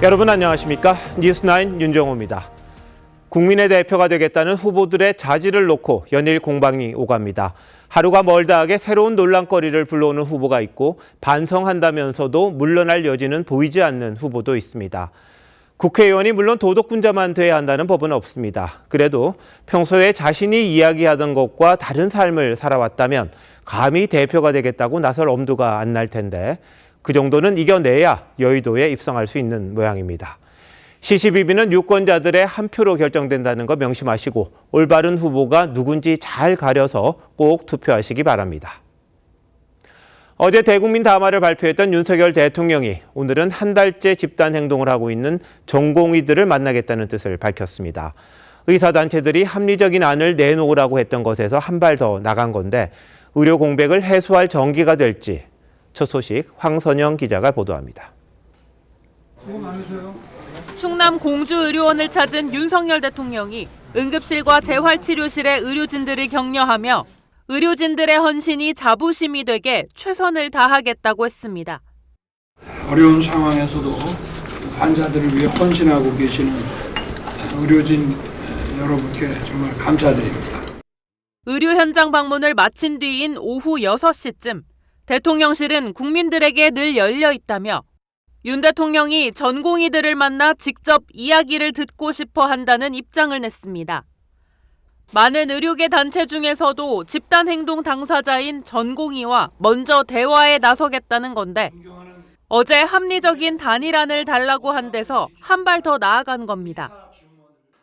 여러분 안녕하십니까? 뉴스9 윤정호입니다. 국민의 대표가 되겠다는 후보들의 자질을 놓고 연일 공방이 오갑니다. 하루가 멀다 하게 새로운 논란거리를 불러오는 후보가 있고 반성한다면서도 물러날 여지는 보이지 않는 후보도 있습니다. 국회의원이 물론 도덕군자만 돼야 한다는 법은 없습니다. 그래도 평소에 자신이 이야기하던 것과 다른 삶을 살아왔다면 감히 대표가 되겠다고 나설 엄두가 안 날 텐데 그 정도는 이겨내야 여의도에 입성할 수 있는 모양입니다. 시시비비는 유권자들의 한 표로 결정된다는 거 명심하시고 올바른 후보가 누군지 잘 가려서 꼭 투표하시기 바랍니다. 어제 대국민 담화를 발표했던 윤석열 대통령이 오늘은 한 달째 집단 행동을 하고 있는 전공의들을 만나겠다는 뜻을 밝혔습니다. 의사단체들이 합리적인 안을 내놓으라고 했던 것에서 한 발 더 나간 건데 의료 공백을 해소할 전기가 될지 첫 소식 황선영 기자가 보도합니다. 충남 공주의료원을 찾은 윤석열 대통령이 응급실과 재활치료실의 의료진들을 격려하며 의료진들의 헌신이 자부심이 되게 최선을 다하겠다고 했습니다. 어려운 상황에서도 환자들을 위해 헌신하고 계시는 의료진 여러분께 정말 감사드립니다. 의료 현장 방문을 마친 뒤인 오후 6시쯤 대통령실은 국민들에게 늘 열려 있다며 윤 대통령이 전공의들을 만나 직접 이야기를 듣고 싶어 한다는 입장을 냈습니다. 많은 의료계 단체 중에서도 집단행동 당사자인 전공의와 먼저 대화에 나서겠다는 건데 어제 합리적인 단일안을 달라고 한 데서 한 발 더 나아간 겁니다.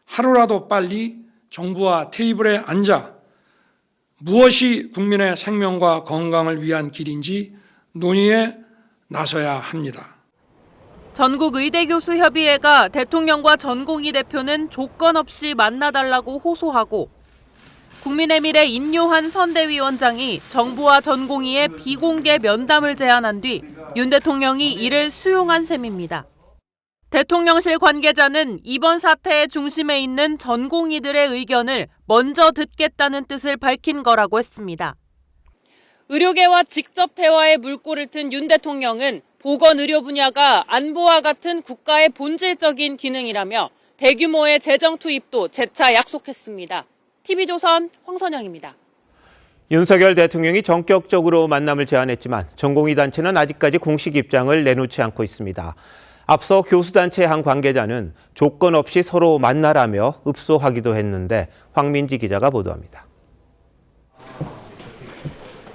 하루라도 빨리 정부와 테이블에 앉아 무엇이 국민의 생명과 건강을 위한 길인지 논의에 나서야 합니다. 전국의대교수협의회가 대통령과 전공의 대표는 조건 없이 만나달라고 호소하고 국민의미래 인요한 선대위원장이 정부와 전공의의 비공개 면담을 제안한 뒤 윤 대통령이 이를 수용한 셈입니다. 대통령실 관계자는 이번 사태의 중심에 있는 전공의들의 의견을 먼저 듣겠다는 뜻을 밝힌 거라고 했습니다. 의료계와 직접 대화에 물꼬를 튼 윤 대통령은 보건의료 분야가 안보와 같은 국가의 본질적인 기능이라며 대규모의 재정 투입도 재차 약속했습니다. TV조선 황선영입니다. 윤석열 대통령이 전격적으로 만남을 제안했지만 전공의 단체는 아직까지 공식 입장을 내놓지 않고 있습니다. 앞서 교수단체 한 관계자는 조건 없이 서로 만나라며 읍소하기도 했는데 황민지 기자가 보도합니다.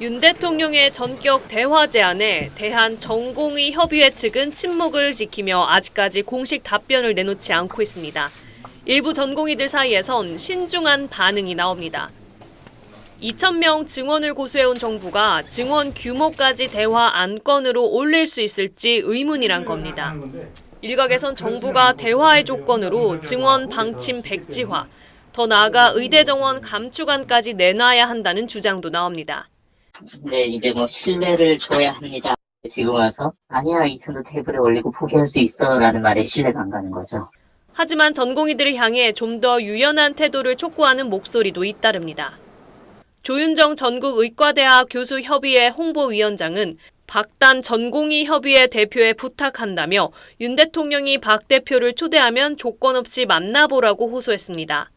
윤 대통령의 전격 대화 제안에 대한전공의협의회 측은 침묵을 지키며 아직까지 공식 답변을 내놓지 않고 있습니다. 일부 전공의들 사이에선 신중한 반응이 나옵니다. 2,000명 증원을 고수해온 정부가 증원 규모까지 대화 안건으로 올릴 수 있을지 의문이란 겁니다. 일각에선 정부가 대화의 조건으로 증원 방침 백지화, 더 나아가 의대 정원 감축안까지 내놔야 한다는 주장도 나옵니다. 네, 이제 신뢰를 줘야 합니다. 지금 와서 아니야, 이 정도 테이블에 올리고 포기할 수 있어라는 말에 신뢰가 안 가는 거죠. 하지만 전공의들을 향해 좀 더 유연한 태도를 촉구하는 목소리도 잇따릅니다. 조윤정 전국의과대학 교수협의회 홍보위원장은 박단 전공의협의회 대표에 부탁한다며 윤 대통령이 박 대표를 초대하면 조건 없이 만나보라고 호소했습니다.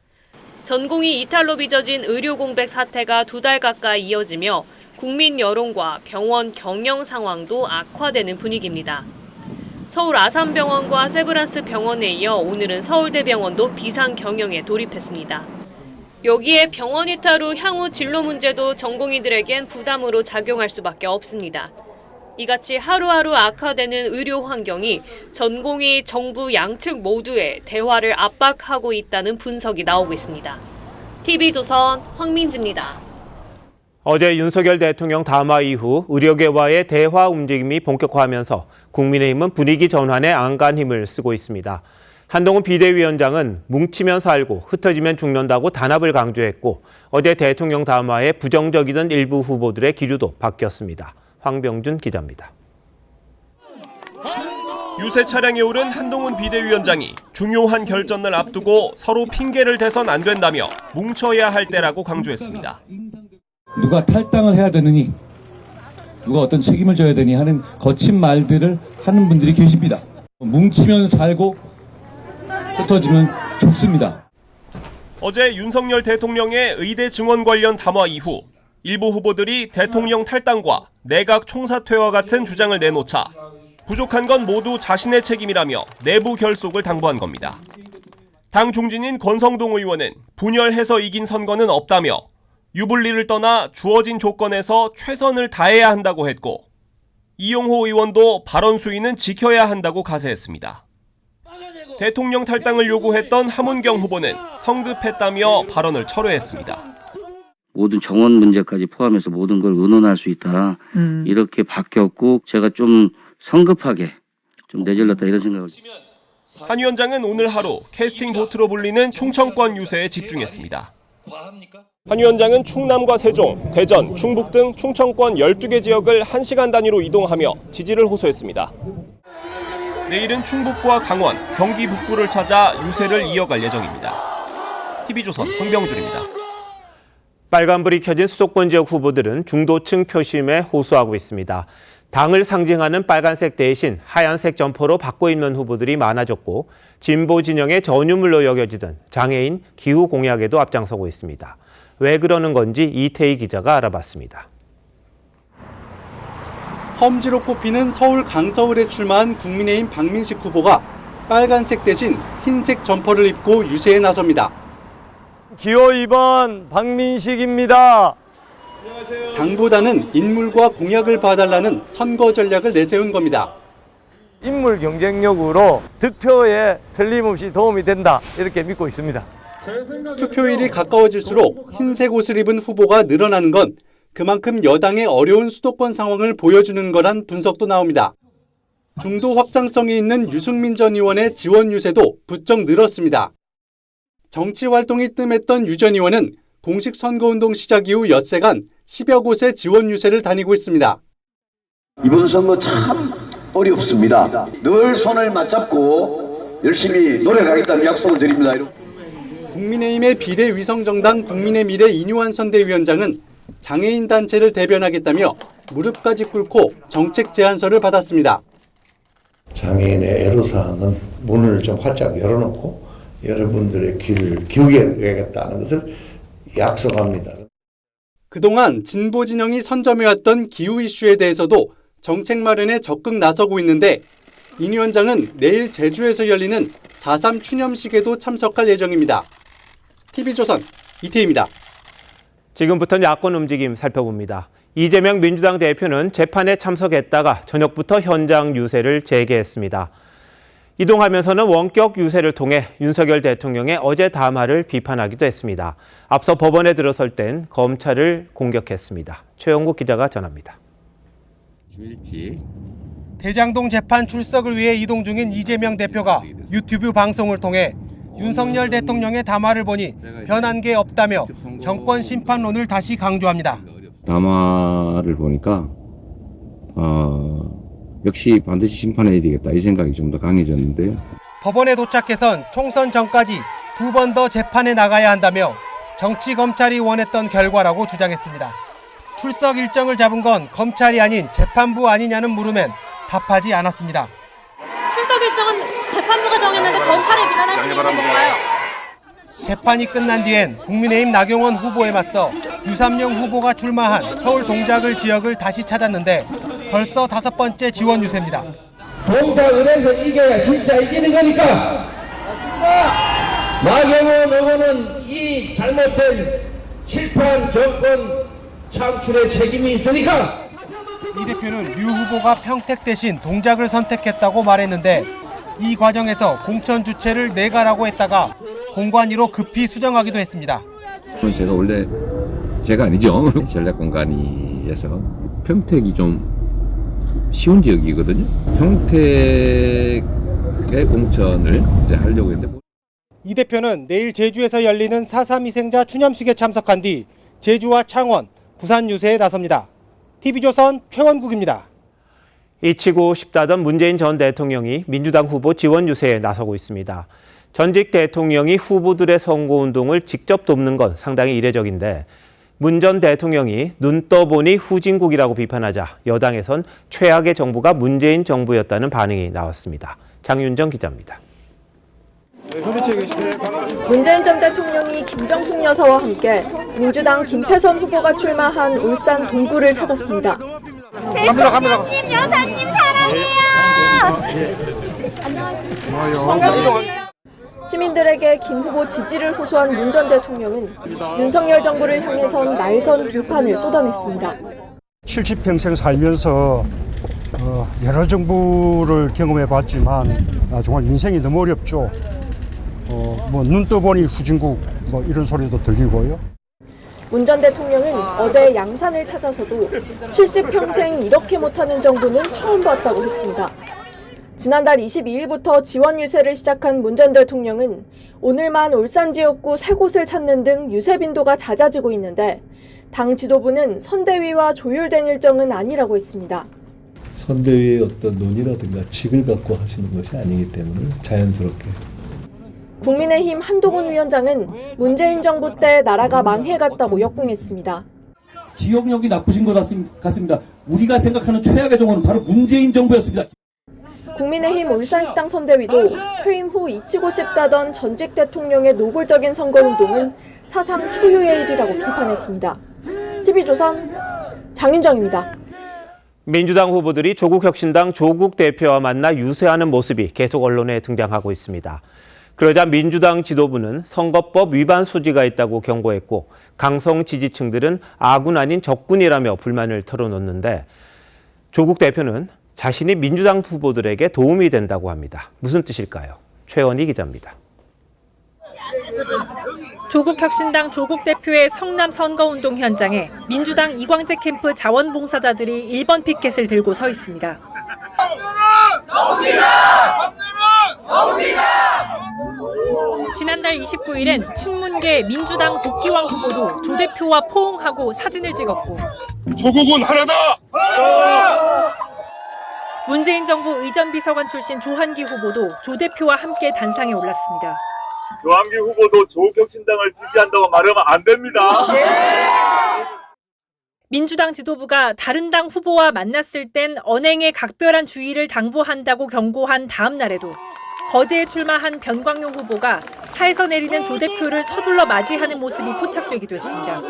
전공의 이탈로 빚어진 의료 공백 사태가 2달 가까이 이어지며 국민 여론과 병원 경영 상황도 악화되는 분위기입니다. 서울 아산병원과 세브란스 병원에 이어 오늘은 서울대병원도 비상 경영에 돌입했습니다. 여기에 병원 이탈 후 향후 진로 문제도 전공의들에겐 부담으로 작용할 수밖에 없습니다. 이같이 하루하루 악화되는 의료 환경이 전공의 정부 양측 모두에 대화를 압박하고 있다는 분석이 나오고 있습니다. TV조선 황민지입니다. 어제 윤석열 대통령 담화 이후 의료계와의 대화 움직임이 본격화하면서 국민의힘은 분위기 전환에 안간 힘을 쓰고 있습니다. 한동훈 비대위원장은 뭉치면 살고 흩어지면 죽는다고 단합을 강조했고 어제 대통령 담화에 부정적이던 일부 후보들의 기류도 바뀌었습니다. 황병준 기자입니다. 유세 차량에 오른 한동훈 비대위원장이 중요한 결전을 앞두고 서로 핑계를 대선 안 된다며 뭉쳐야 할 때라고 강조했습니다. 누가 탈당을 해야 되느니 누가 어떤 책임을 져야 되니 하는 거친 말들을 하는 분들이 계십니다. 뭉치면 살고 흩어지면 죽습니다. 어제 윤석열 대통령의 의대 증원 관련 담화 이후 일부 후보들이 대통령 탈당과 내각 총사퇴와 같은 주장을 내놓자 부족한 건 모두 자신의 책임이라며 내부 결속을 당부한 겁니다. 당 중진인 권성동 의원은 분열해서 이긴 선거는 없다며 유불리를 떠나 주어진 조건에서 최선을 다해야 한다고 했고 이용호 의원도 발언 수위는 지켜야 한다고 가세했습니다. 대통령 탈당을 요구했던 하문경 후보는 성급했다며 발언을 철회했습니다. 모든 정원 문제까지 포함해서 모든 걸 의논할 수 있다. 이렇게 바뀌었고 제가 좀 성급하게 좀 내질렀다 이런 생각을. 한 위원장은 오늘 하루 캐스팅 보트로 불리는 충청권 유세에 집중했습니다. 한 위원장은 충남과 세종, 대전, 충북 등 충청권 12개 지역을 1시간 단위로 이동하며 지지를 호소했습니다. 내일은 충북과 강원, 경기 북부를 찾아 유세를 이어갈 예정입니다. TV조선 홍병준입니다. 빨간불이 켜진 수도권 지역 후보들은 중도층 표심에 호소하고 있습니다. 당을 상징하는 빨간색 대신 하얀색 점퍼로 바꿔 입는 후보들이 많아졌고 진보 진영의 전유물로 여겨지던 장애인 기후 공약에도 앞장서고 있습니다. 왜 그러는 건지 이태희 기자가 알아봤습니다. 험지로 꼽히는 서울 강서울에 출마한 국민의힘 박민식 후보가 빨간색 대신 흰색 점퍼를 입고 유세에 나섭니다. 기호 2번 박민식입니다. 당보다는 인물과 공약을 봐달라는 선거 전략을 내세운 겁니다. 인물 경쟁력으로 득표에 틀림없이 도움이 된다 이렇게 믿고 있습니다. 투표일이 가까워질수록 흰색 옷을 입은 후보가 늘어나는 건 그만큼 여당의 어려운 수도권 상황을 보여주는 거란 분석도 나옵니다. 중도 확장성이 있는 유승민 전 의원의 지원 유세도 부쩍 늘었습니다. 정치 활동이 뜸했던 유 전 의원은 공식 선거운동 시작 이후 엿새간 10여 곳의 지원 유세를 다니고 있습니다. 이번 선거 참 어렵습니다. 늘 손을 맞잡고 열심히 노력하겠다는 약속을 드립니다. 국민의힘의 비례위성정당 국민의미래 이뇨한 선대위원장은 장애인 단체를 대변하겠다며 무릎까지 꿇고 정책 제안서를 받았습니다. 장애인의 애로사항은 문을 좀 활짝 열어놓고 여러분들의 귀를 기울여야겠다는 것을 약속합니다. 그동안 진보 진영이 선점해왔던 기후 이슈에 대해서도 정책 마련에 적극 나서고 있는데 이 위원장은 내일 제주에서 열리는 4.3 추념식에도 참석할 예정입니다. TV조선 이태희입니다. 지금부터는 야권 움직임 살펴봅니다. 이재명 민주당 대표는 재판에 참석했다가 저녁부터 현장 유세를 재개했습니다. 이동하면서는 원격 유세를 통해 윤석열 대통령의 어제 담화를 비판하기도 했습니다. 앞서 법원에 들어설 땐 검찰을 공격했습니다. 최영국 기자가 전합니다. 대장동 재판 출석을 위해 이동 중인 이재명 대표가 유튜브 방송을 통해 윤석열 대통령의 담화를 보니 변한 게 없다며 정권 심판론을 다시 강조합니다. 담화를 보니까 역시 반드시 심판해야 되겠다 이 생각이 좀 더 강해졌는데요. 법원에 도착해선 총선 전까지 2번 더 재판에 나가야 한다며 정치 검찰이 원했던 결과라고 주장했습니다. 출석 일정을 잡은 건 검찰이 아닌 재판부 아니냐는 물음엔 답하지 않았습니다. 출석 일정은 재판부가 정했는데 검찰을 비난하시는 이유는 뭔가요? 재판이 끝난 뒤엔 국민의힘 나경원 후보에 맞서 유삼영 후보가 출마한 서울 동작을 지역을 다시 찾았는데 벌써 5번째 지원 유세입니다. 동작을 해서 이겨야 진짜 이기는 거니까. 맞습니다. 나경원 의원은 이 잘못된 실패한 정권 창출의 책임이 있으니까. 이 대표는 류 후보가 평택 대신 동작을 선택했다고 말했는데 이 과정에서 공천 주체를 내가라고 했다가 공관위로 급히 수정하기도 했습니다. 제가 원래 제가 아니죠. 전략공관위에서 평택이 좀 쉬운 지역이거든요. 평택의 공천을 이제 하려고 했는데. 이 대표는 내일 제주에서 열리는 4.3 희생자 추념식에 참석한 뒤 제주와 창원, 부산 유세에 나섭니다. TV조선 최원국입니다. 잊히고 싶다던 문재인 전 대통령이 민주당 후보 지원 유세에 나서고 있습니다. 전직 대통령이 후보들의 선거운동을 직접 돕는 건 상당히 이례적인데 문 전 대통령이 눈 떠보니 후진국이라고 비판하자 여당에선 최악의 정부가 문재인 정부였다는 반응이 나왔습니다. 장윤정 기자입니다. 문재인 전 대통령이 김정숙 여사와 함께 민주당 김태선 후보가 출마한 울산 동구를 찾았습니다. 대통령님, 여사님 사랑해요. 시민들에게 김 후보 지지를 호소한 문 전 대통령은 윤석열 정부를 향해선 날선 비판을 쏟아냈습니다. 70평생 살면서 여러 정부를 경험해봤지만 정말 인생이 너무 어렵죠. 눈 떠보니 후진국 이런 소리도 들리고요. 문 전 대통령은 어제 양산을 찾아서도 70평생 이렇게 못하는 정부는 처음 봤다고 했습니다. 지난달 22일부터 지원 유세를 시작한 문 전 대통령은 오늘만 울산 지역구 3곳을 찾는 등 유세 빈도가 잦아지고 있는데 당 지도부는 선대위와 조율된 일정은 아니라고 했습니다. 선대위의 어떤 논의라든가 직을 갖고 하시는 것이 아니기 때문에 자연스럽게. 국민의힘 한동훈 위원장은 문재인 정부 때 나라가 망해갔다고 역공했습니다. 기억력이 나쁘신 것 같습니다. 우리가 생각하는 최악의 정부는 바로 문재인 정부였습니다. 국민의힘 울산시당 선대위도 퇴임 후 잊히고 싶다던 전직 대통령의 노골적인 선거운동은 사상 초유의 일이라고 비판했습니다. TV조선 장윤정입니다. 민주당 후보들이 조국혁신당 조국 대표와 만나 유세하는 모습이 계속 언론에 등장하고 있습니다. 그러자 민주당 지도부는 선거법 위반 소지가 있다고 경고했고 강성 지지층들은 아군 아닌 적군이라며 불만을 털어놓는데 조국 대표는 자신이 민주당 후보들에게 도움이 된다고 합니다. 무슨 뜻일까요? 최원희 기자입니다. 조국혁신당 조국 대표의 성남 선거운동 현장에 민주당 이광재 캠프 자원봉사자들이 1번 피켓을 들고 서 있습니다. 지난달 29일엔 친문계 민주당 복귀왕 후보도 조 대표와 포옹하고 사진을 찍었고 조국은 하나다! 문재인 정부 의전비서관 출신 조한기 후보도 조 대표와 함께 단상에 올랐습니다. 조한기 후보도 조국혁신당을 지지한다고 말하면 안 됩니다. 민주당 지도부가 다른 당 후보와 만났을 땐 언행에 각별한 주의를 당부한다고 경고한 다음 날에도 거제에 출마한 변광용 후보가 차에서 내리는 조 대표를 서둘러 맞이하는 모습이 포착되기도 했습니다.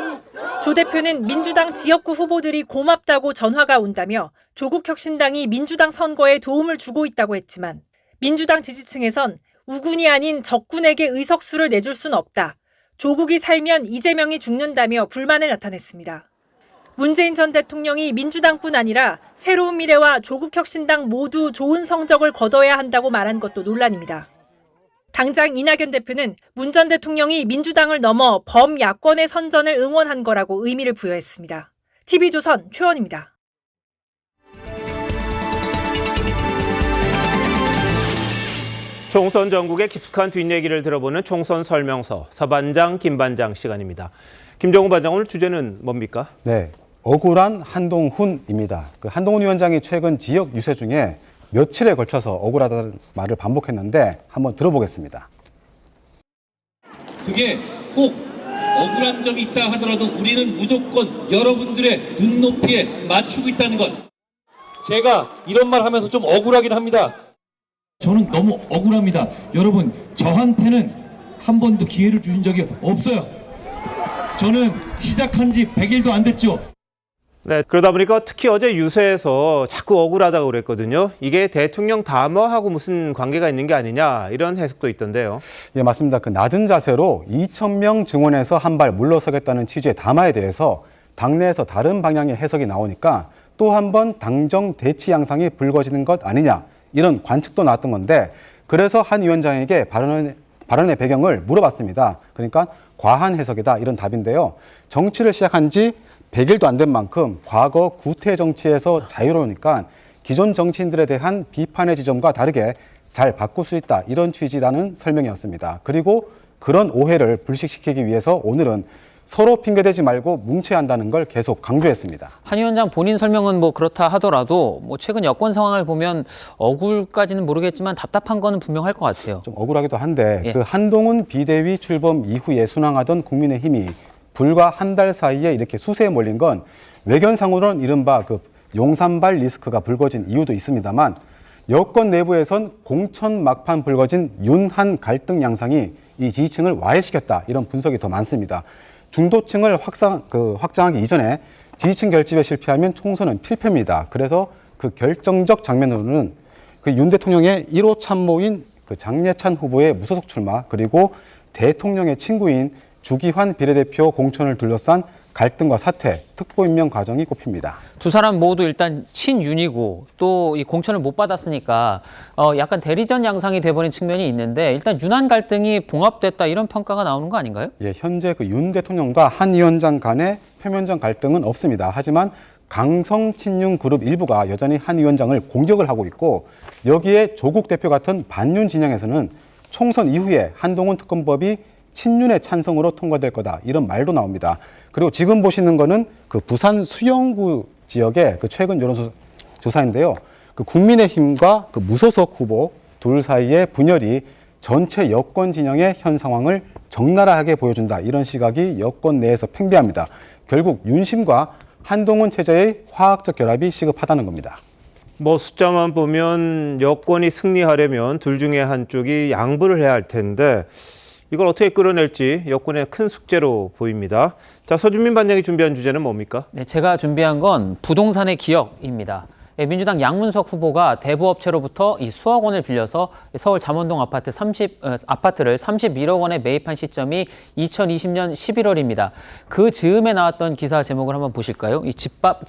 조 대표는 민주당 지역구 후보들이 고맙다고 전화가 온다며 조국혁신당이 민주당 선거에 도움을 주고 있다고 했지만 민주당 지지층에선 우군이 아닌 적군에게 의석수를 내줄 순 없다. 조국이 살면 이재명이 죽는다며 불만을 나타냈습니다. 문재인 전 대통령이 민주당뿐 아니라 새로운 미래와 조국혁신당 모두 좋은 성적을 거둬야 한다고 말한 것도 논란입니다. 당장 이낙연 대표는 문 전 대통령이 민주당을 넘어 범야권의 선전을 응원한 거라고 의미를 부여했습니다. TV조선 최원입니다. 총선 전국의 깊숙한 뒷얘기를 들어보는 총선 설명서 서반장 김반장 시간입니다. 김정우 반장, 오늘 주제는 뭡니까? 네, 억울한 한동훈입니다. 한동훈 위원장이 최근 지역 유세 중에 며칠에 걸쳐서 억울하다는 말을 반복했는데 한번 들어보겠습니다. 그게 꼭 억울한 점이 있다 하더라도 우리는 무조건 여러분들의 눈높이에 맞추고 있다는 것. 제가 이런 말 하면서 좀 억울하긴 합니다. 저는 너무 억울합니다. 여러분, 저한테는 한 번도 기회를 주신 적이 없어요. 저는 시작한 지 100일도 안 됐죠. 네, 그러다 보니까 특히 어제 유세에서 자꾸 억울하다고 그랬거든요. 이게 대통령 담화하고 무슨 관계가 있는 게 아니냐, 이런 해석도 있던데요. 예, 맞습니다. 낮은 자세로 2,000명 증원에서 한 발 물러서겠다는 취지의 담화에 대해서 당내에서 다른 방향의 해석이 나오니까 또 한 번 당정 대치 양상이 불거지는 것 아니냐, 이런 관측도 나왔던 건데, 그래서 한 위원장에게 발언의 배경을 물어봤습니다. 그러니까 과한 해석이다, 이런 답인데요. 정치를 시작한 지 100일도 안 된 만큼 과거 구태 정치에서 자유로우니까 기존 정치인들에 대한 비판의 지점과 다르게 잘 바꿀 수 있다, 이런 취지라는 설명이었습니다. 그리고 그런 오해를 불식시키기 위해서 오늘은 서로 핑계대지 말고 뭉쳐야 한다는 걸 계속 강조했습니다. 한 위원장 본인 설명은 그렇다 하더라도 최근 여권 상황을 보면 억울까지는 모르겠지만 답답한 거는 분명할 것 같아요. 좀 억울하기도 한데 예. 한동훈 비대위 출범 이후에 순항하던 국민의힘이 불과 한 달 사이에 이렇게 수세에 몰린 건 외견상으로는 이른바 용산발 리스크가 불거진 이유도 있습니다만, 여권 내부에선 공천 막판 불거진 윤한 갈등 양상이 이 지지층을 와해시켰다, 이런 분석이 더 많습니다. 중도층을 확장하기 이전에 지지층 결집에 실패하면 총선은 필패입니다. 그래서 그 결정적 장면으로는 그 윤 대통령의 1호 참모인 그 장례찬 후보의 무소속 출마, 그리고 대통령의 친구인 주기환 비례대표 공천을 둘러싼 갈등과 사퇴, 특보 임명 과정이 꼽힙니다. 두 사람 모두 일단 친윤이고 또 이 공천을 못 받았으니까 약간 대리전 양상이 돼버린 측면이 있는데, 일단 윤한 갈등이 봉합됐다, 이런 평가가 나오는 거 아닌가요? 예, 현재 그 윤 대통령과 한 위원장 간의 표면적 갈등은 없습니다. 하지만 강성 친윤 그룹 일부가 여전히 한 위원장을 공격을 하고 있고, 여기에 조국 대표 같은 반윤 진영에서는 총선 이후에 한동훈 특검법이 친윤의 찬성으로 통과될 거다, 이런 말도 나옵니다. 그리고 지금 보시는 거는 그 부산 수영구 지역의 그 최근 여론조사인데요. 그 국민의힘과 그 무소속 후보 둘 사이의 분열이 전체 여권 진영의 현 상황을 적나라하게 보여준다, 이런 시각이 여권 내에서 팽배합니다. 결국 윤심과 한동훈 체제의 화학적 결합이 시급하다는 겁니다. 뭐 숫자만 보면 여권이 승리하려면 둘 중에 한쪽이 양보를 해야 할 텐데, 이걸 어떻게 끌어낼지 여권의 큰 숙제로 보입니다. 자, 서준민 반장이 준비한 주제는 뭡니까? 네, 제가 준비한 건 부동산의 기억입니다. 민주당 양문석 후보가 대부업체로부터 이 수억 원을 빌려서 서울 잠원동 아파트를 31억 원에 매입한 시점이 2020년 11월입니다. 그 즈음에 나왔던 기사 제목을 한번 보실까요? 이 집값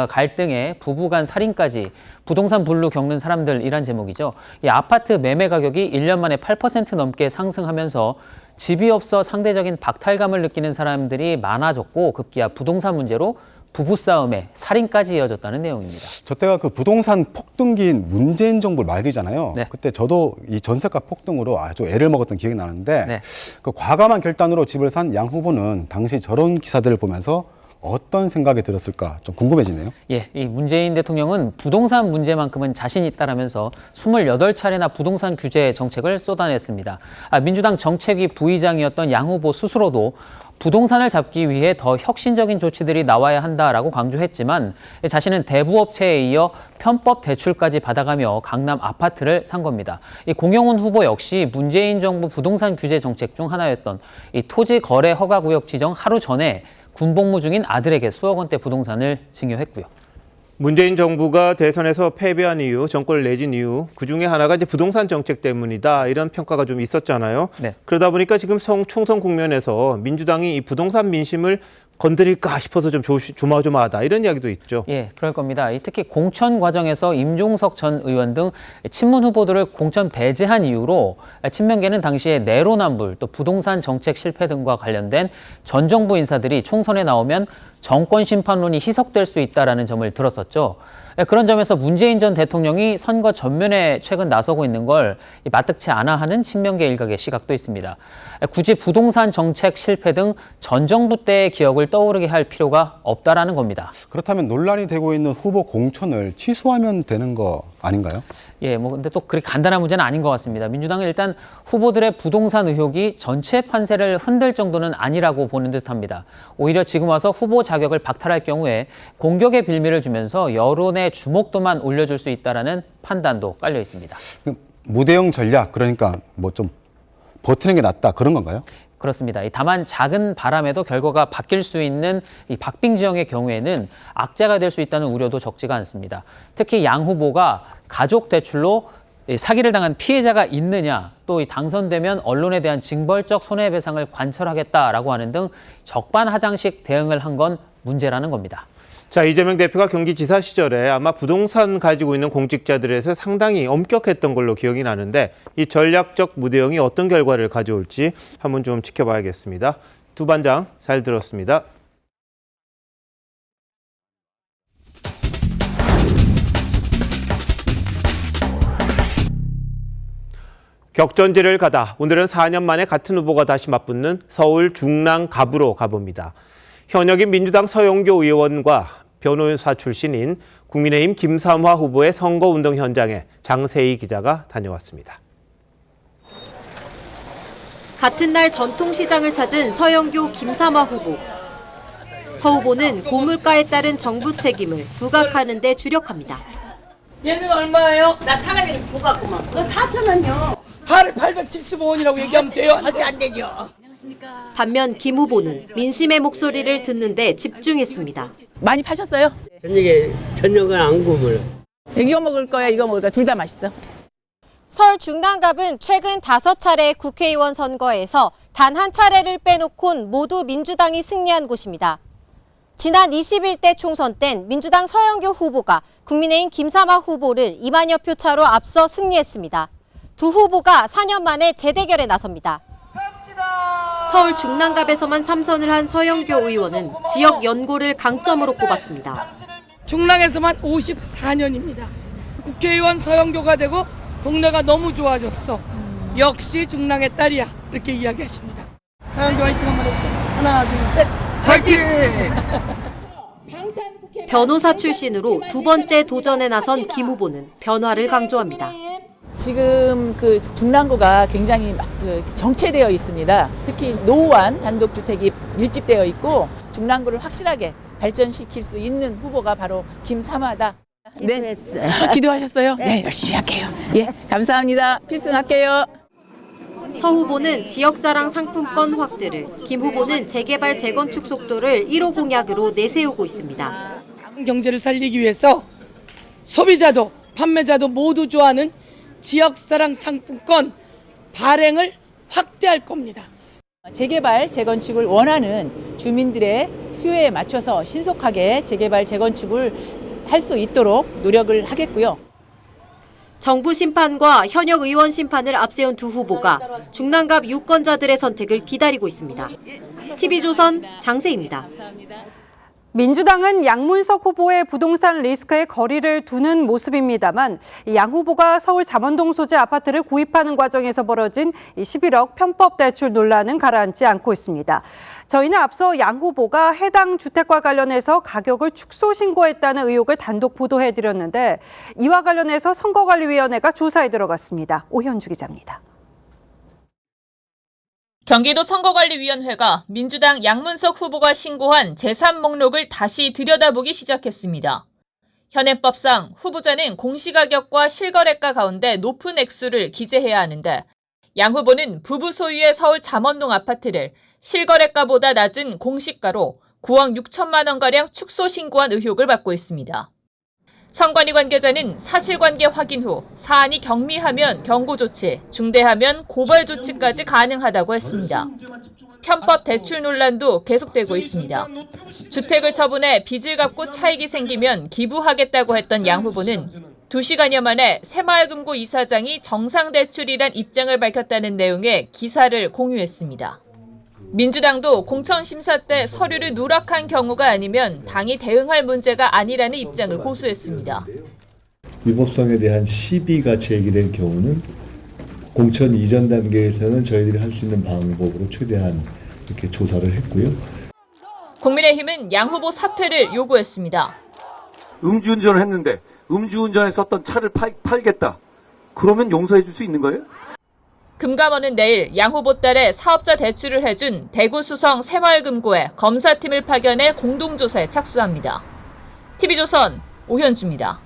갈등에 부부간 살인까지 부동산 불로 겪는 사람들이란 제목이죠. 이 아파트 매매 가격이 1년 만에 8% 넘게 상승하면서 집이 없어 상대적인 박탈감을 느끼는 사람들이 많아졌고, 급기야 부동산 문제로 부부싸움에 살인까지 이어졌다는 내용입니다. 저 때가 그 부동산 폭등기인 문재인 정부 말기잖아요. 네. 그때 저도 이 전세가 폭등으로 아주 애를 먹었던 기억이 나는데, 네. 그 과감한 결단으로 집을 산 양 후보는 당시 저런 기사들을 보면서 어떤 생각이 들었을까 좀 궁금해지네요. 예, 이 문재인 대통령은 부동산 문제만큼은 자신 있다라면서 28차례나 부동산 규제 정책을 쏟아냈습니다. 민주당 정책위 부의장이었던 양 후보 스스로도 부동산을 잡기 위해 더 혁신적인 조치들이 나와야 한다라고 강조했지만, 자신은 대부업체에 이어 편법 대출까지 받아가며 강남 아파트를 산 겁니다. 이 공영훈 후보 역시 문재인 정부 부동산 규제 정책 중 하나였던 이 토지 거래 허가구역 지정 하루 전에 군복무 중인 아들에게 수억 원대 부동산을 증여했고요. 문재인 정부가 대선에서 패배한 이유, 정권을 내진 이유, 그중에 하나가 이제 부동산 정책 때문이다, 이런 평가가 좀 있었잖아요. 네. 그러다 보니까 지금 총선 국면에서 민주당이 이 부동산 민심을 건드릴까 싶어서 좀 조마조마하다, 이런 이야기도 있죠. 예, 그럴 겁니다. 특히 공천 과정에서 임종석 전 의원 등 친문 후보들을 공천 배제한 이유로 친명계는 당시에 내로남불, 또 부동산 정책 실패 등과 관련된 전 정부 인사들이 총선에 나오면 정권 심판론이 희석될 수 있다는 점을 들었었죠. 그런 점에서 문재인 전 대통령이 선거 전면에 최근 나서고 있는 걸 마뜩치 않아 하는 친명계 일각의 시각도 있습니다. 굳이 부동산 정책 실패 등 전 정부 때의 기억을 떠오르게 할 필요가 없다라는 겁니다. 그렇다면 논란이 되고 있는 후보 공천을 취소하면 되는 거 아닌가요? 예, 근데 또 그렇게 간단한 문제는 아닌 것 같습니다. 민주당은 일단 후보들의 부동산 의혹이 전체 판세를 흔들 정도는 아니라고 보는 듯합니다. 오히려 지금 와서 후보 자격을 박탈할 경우에 공격의 빌미를 주면서 여론의 주목도만 올려줄 수 있다라는 판단도 깔려 있습니다. 무대형 전략, 그러니까 뭐 좀 버티는 게 낫다, 그런 건가요? 그렇습니다. 다만 작은 바람에도 결과가 바뀔 수 있는 이 박빙 지형의 경우에는 악재가 될 수 있다는 우려도 적지가 않습니다. 특히 양 후보가 가족 대출로 사기를 당한 피해자가 있느냐, 또 당선되면 언론에 대한 징벌적 손해배상을 관철하겠다라고 하는 등 적반하장식 대응을 한 건 문제라는 겁니다. 자, 이재명 대표가 경기지사 시절에 아마 부동산 가지고 있는 공직자들에서 상당히 엄격했던 걸로 기억이 나는데, 이 전략적 무대응이 어떤 결과를 가져올지 한번 좀 지켜봐야겠습니다. 두 반장 잘 들었습니다. 격전지를 가다 오늘은 4년 만에 같은 후보가 다시 맞붙는 서울 중랑갑으로 가봅니다. 현역인 민주당 서영교 의원과 변호사 출신인 국민의힘 김삼화 후보의 선거운동 현장에 장세희 기자가 다녀왔습니다. 같은 날 전통시장을 찾은 서영교 김삼화 후보. 서 후보는 고물가에 따른 정부 책임을 부각하는 데 주력합니다. 얘는 얼마예요? 나 사가지고 보고 왔구만. 그거 4,000원요. 파를 875원이라고 얘기하면 돼요? 안 되죠. 반면 김 후보는 민심의 목소리를 듣는데 집중했습니다. 많이 파셨어요? 저녁은 안 구워요. 이거 먹을 거야, 이거 먹을 거야. 둘 다 맛있어. 서울 중랑갑은 최근 5차례 국회의원 선거에서 단 한 차례를 빼놓곤 모두 민주당이 승리한 곳입니다. 지난 21대 총선 땐 민주당 서영교 후보가 국민의힘 김사마 후보를 2만여 표 차로 앞서 승리했습니다. 두 후보가 4년 만에 재대결에 나섭니다. 서울 중랑갑에서만 3선을 한 서영교 의원은 지역 연고를 강점으로 꼽았습니다. 중랑에서만 54년입니다. 국회의원 서영교가 되고 동네가 너무 좋아졌어. 역시 중랑의 딸이야. 이렇게 이야기하십니다. 서영교 화이팅 한번 해주세요. 하나, 둘, 셋. 화이팅! 변호사 출신으로 두 번째 도전에 나선 김 후보는 변화를 강조합니다. 지금 그 중랑구가 굉장히 정체되어 있습니다. 특히 노후한 단독주택이 밀집되어 있고 중랑구를 확실하게 발전시킬 수 있는 후보가 바로 김사마다. 네, 기도하셨어요? 네, 열심히 할게요. 예, 감사합니다. 필승할게요. 서 후보는 지역사랑 상품권 확대를, 김 후보는 재개발 재건축 속도를 1호 공약으로 내세우고 있습니다. 경제를 살리기 위해서 소비자도 판매자도 모두 좋아하는 지역사랑 상품권 발행을 확대할 겁니다. 재개발, 재건축을 원하는 주민들의 수요에 맞춰서 신속하게 재개발, 재건축을 할 수 있도록 노력을 하겠고요. 정부 심판과 현역 의원 심판을 앞세운 두 후보가 중랑갑 유권자들의 선택을 기다리고 있습니다. TV조선 장세입니다. 민주당은 양문석 후보의 부동산 리스크에 거리를 두는 모습입니다만 양 후보가 서울 잠원동 소재 아파트를 구입하는 과정에서 벌어진 11억 편법 대출 논란은 가라앉지 않고 있습니다. 저희는 앞서 양 후보가 해당 주택과 관련해서 가격을 축소 신고했다는 의혹을 단독 보도해드렸는데 이와 관련해서 선거관리위원회가 조사에 들어갔습니다. 오현주 기자입니다. 경기도 선거관리위원회가 민주당 양문석 후보가 신고한 재산 목록을 다시 들여다보기 시작했습니다. 현행법상 후보자는 공시가격과 실거래가 가운데 높은 액수를 기재해야 하는데 양 후보는 부부 소유의 서울 잠원동 아파트를 실거래가보다 낮은 공시가로 9억 6천만 원가량 축소 신고한 의혹을 받고 있습니다. 선관위 관계자는 사실관계 확인 후 사안이 경미하면 경고 조치, 중대하면 고발 조치까지 가능하다고 했습니다. 편법 대출 논란도 계속되고 있습니다. 주택을 처분해 빚을 갚고 차익이 생기면 기부하겠다고 했던 양 후보는 2시간여 만에 새마을금고 이사장이 정상대출이란 입장을 밝혔다는 내용의 기사를 공유했습니다. 민주당도 공천심사 때 서류를 누락한 경우가 아니면 당이 대응할 문제가 아니라는 입장을 고수했습니다. 위법성에 대한 시비가 제기된 경우는 공천 이전 단계에서는 저희들이 할 수 있는 방법으로 최대한 이렇게 조사를 했고요. 국민의힘은 양 후보 사퇴를 요구했습니다. 음주운전을 했는데 음주운전에 썼던 차를 팔겠다. 그러면 용서해 줄 수 있는 거예요? 금감원은 내일 양 후보 딸의 사업자 대출을 해준 대구 수성 새마을금고에 검사팀을 파견해 공동조사에 착수합니다. TV조선 오현주입니다.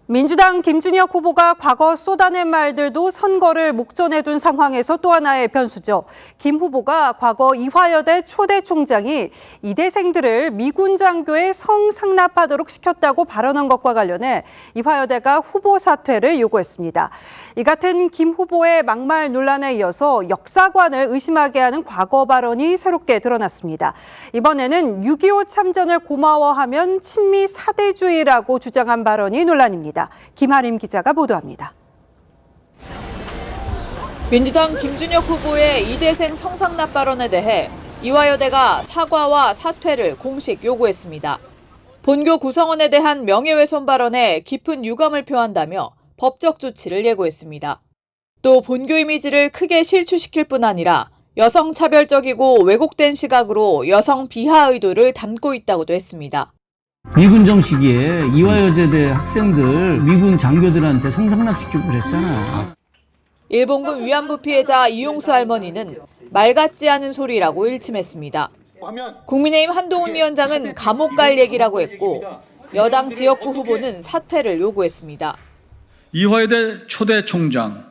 민주당 김준혁 후보가 과거 쏟아낸 말들도 선거를 목전에 둔 상황에서 또 하나의 변수죠. 김 후보가 과거 이화여대 초대 총장이 이대생들을 미군 장교에 성상납하도록 시켰다고 발언한 것과 관련해 이화여대가 후보 사퇴를 요구했습니다. 이 같은 김 후보의 막말 논란에 이어서 역사관을 의심하게 하는 과거 발언이 새롭게 드러났습니다. 이번에는 6.25 참전을 고마워하면 친미 사대주의라고 주장한 발언이 논란입니다. 김하림 기자가 보도합니다. 민주당 김준혁 후보의 이대생 성상납 발언에 대해 이화여대가 사과와 사퇴를 공식 요구했습니다. 본교 구성원에 대한 명예훼손 발언에 깊은 유감을 표한다며 법적 조치를 예고했습니다. 또 본교 이미지를 크게 실추시킬 뿐 아니라 여성 차별적이고 왜곡된 시각으로 여성 비하 의도를 담고 있다고도 했습니다. 미군 정시기에 이화여제대 학생들 미군 장교들한테 성상납시키고 그랬잖아. 일본군 위안부 피해자 이용수 할머니는 말 같지 않은 소리라고 일침했습니다. 국민의힘 한동훈 위원장은 감옥 갈 얘기라고 했고 여당 지역구 후보는 사퇴를 요구했습니다. 이화여대 초대 총장,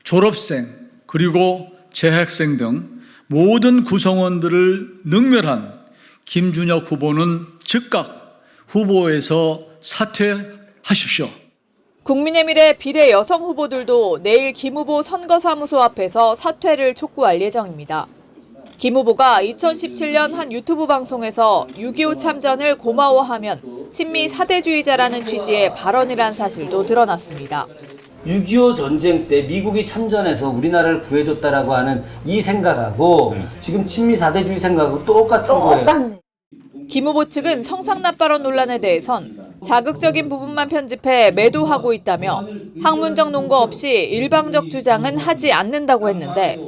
졸업생, 그리고 재학생 등 모든 구성원들을 능멸한 김준혁 후보는 즉각 후보에서 사퇴하십시오. 국민의미래 비례 여성 후보들도 내일 김 후보 선거사무소 앞에서 사퇴를 촉구할 예정입니다. 김 후보가 2017년 한 유튜브 방송에서 6.25 참전을 고마워하면 친미 사대주의자라는 취지의 발언을 한 사실도 드러났습니다. 6.25 전쟁 때 미국이 참전해서 우리나라를 구해줬다라고 하는 이 생각하고 지금 친미 사대주의 생각하고 똑같은 거예요. 김 후보 측은 성상납 발언 논란에 대해선 자극적인 부분만 편집해 매도하고 있다며 학문적 논거 없이 일방적 주장은 하지 않는다고 했는데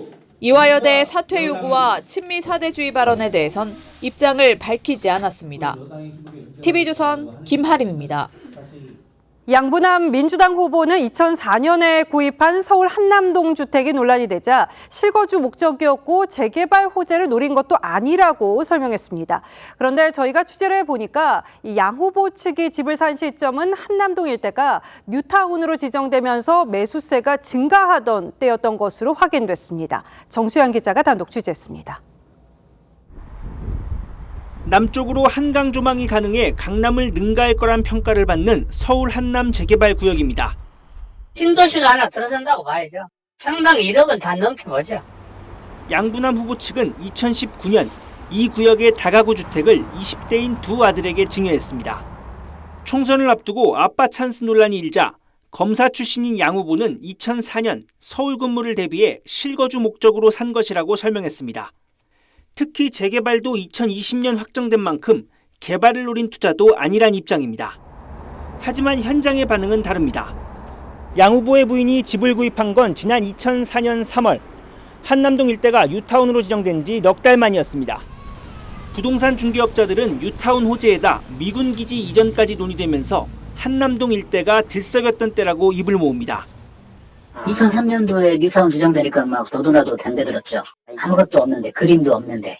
이화여대의 사퇴 요구와 친미 사대주의 발언에 대해선 입장을 밝히지 않았습니다. TV조선 김하림입니다. 양부남 민주당 후보는 2004년에 구입한 서울 한남동 주택이 논란이 되자 실거주 목적이었고 재개발 호재를 노린 것도 아니라고 설명했습니다. 그런데 저희가 취재를 해보니까 이 양 후보 측이 집을 산 시점은 한남동 일대가 뉴타운으로 지정되면서 매수세가 증가하던 때였던 것으로 확인됐습니다. 정수영 기자가 단독 취재했습니다. 남쪽으로 한강 조망이 가능해 강남을 능가할 거란 평가를 받는 서울 한남 재개발 구역입니다. 신도시가 하나 들어선다고 봐야죠. 평당 1억은 다 넘게 보죠. 양부남 후보 측은 2019년 이 구역의 다가구 주택을 20대인 두 아들에게 증여했습니다. 총선을 앞두고 아빠 찬스 논란이 일자 검사 출신인 양 후보는 2004년 서울 근무를 대비해 실거주 목적으로 산 것이라고 설명했습니다. 특히 재개발도 2020년 확정된 만큼 개발을 노린 투자도 아니란 입장입니다. 하지만 현장의 반응은 다릅니다. 양 후보의 부인이 집을 구입한 건 지난 2004년 3월 한남동 일대가 뉴타운으로 지정된 지 넉 달 만이었습니다. 부동산 중개업자들은 뉴타운 호재에다 미군 기지 이전까지 논의되면서 한남동 일대가 들썩였던 때라고 입을 모읍니다. 2003년도에 뉴타운 지정되니까 막 도도나도 덤벼들었죠. 아무것도 없는데, 그림도 없는데.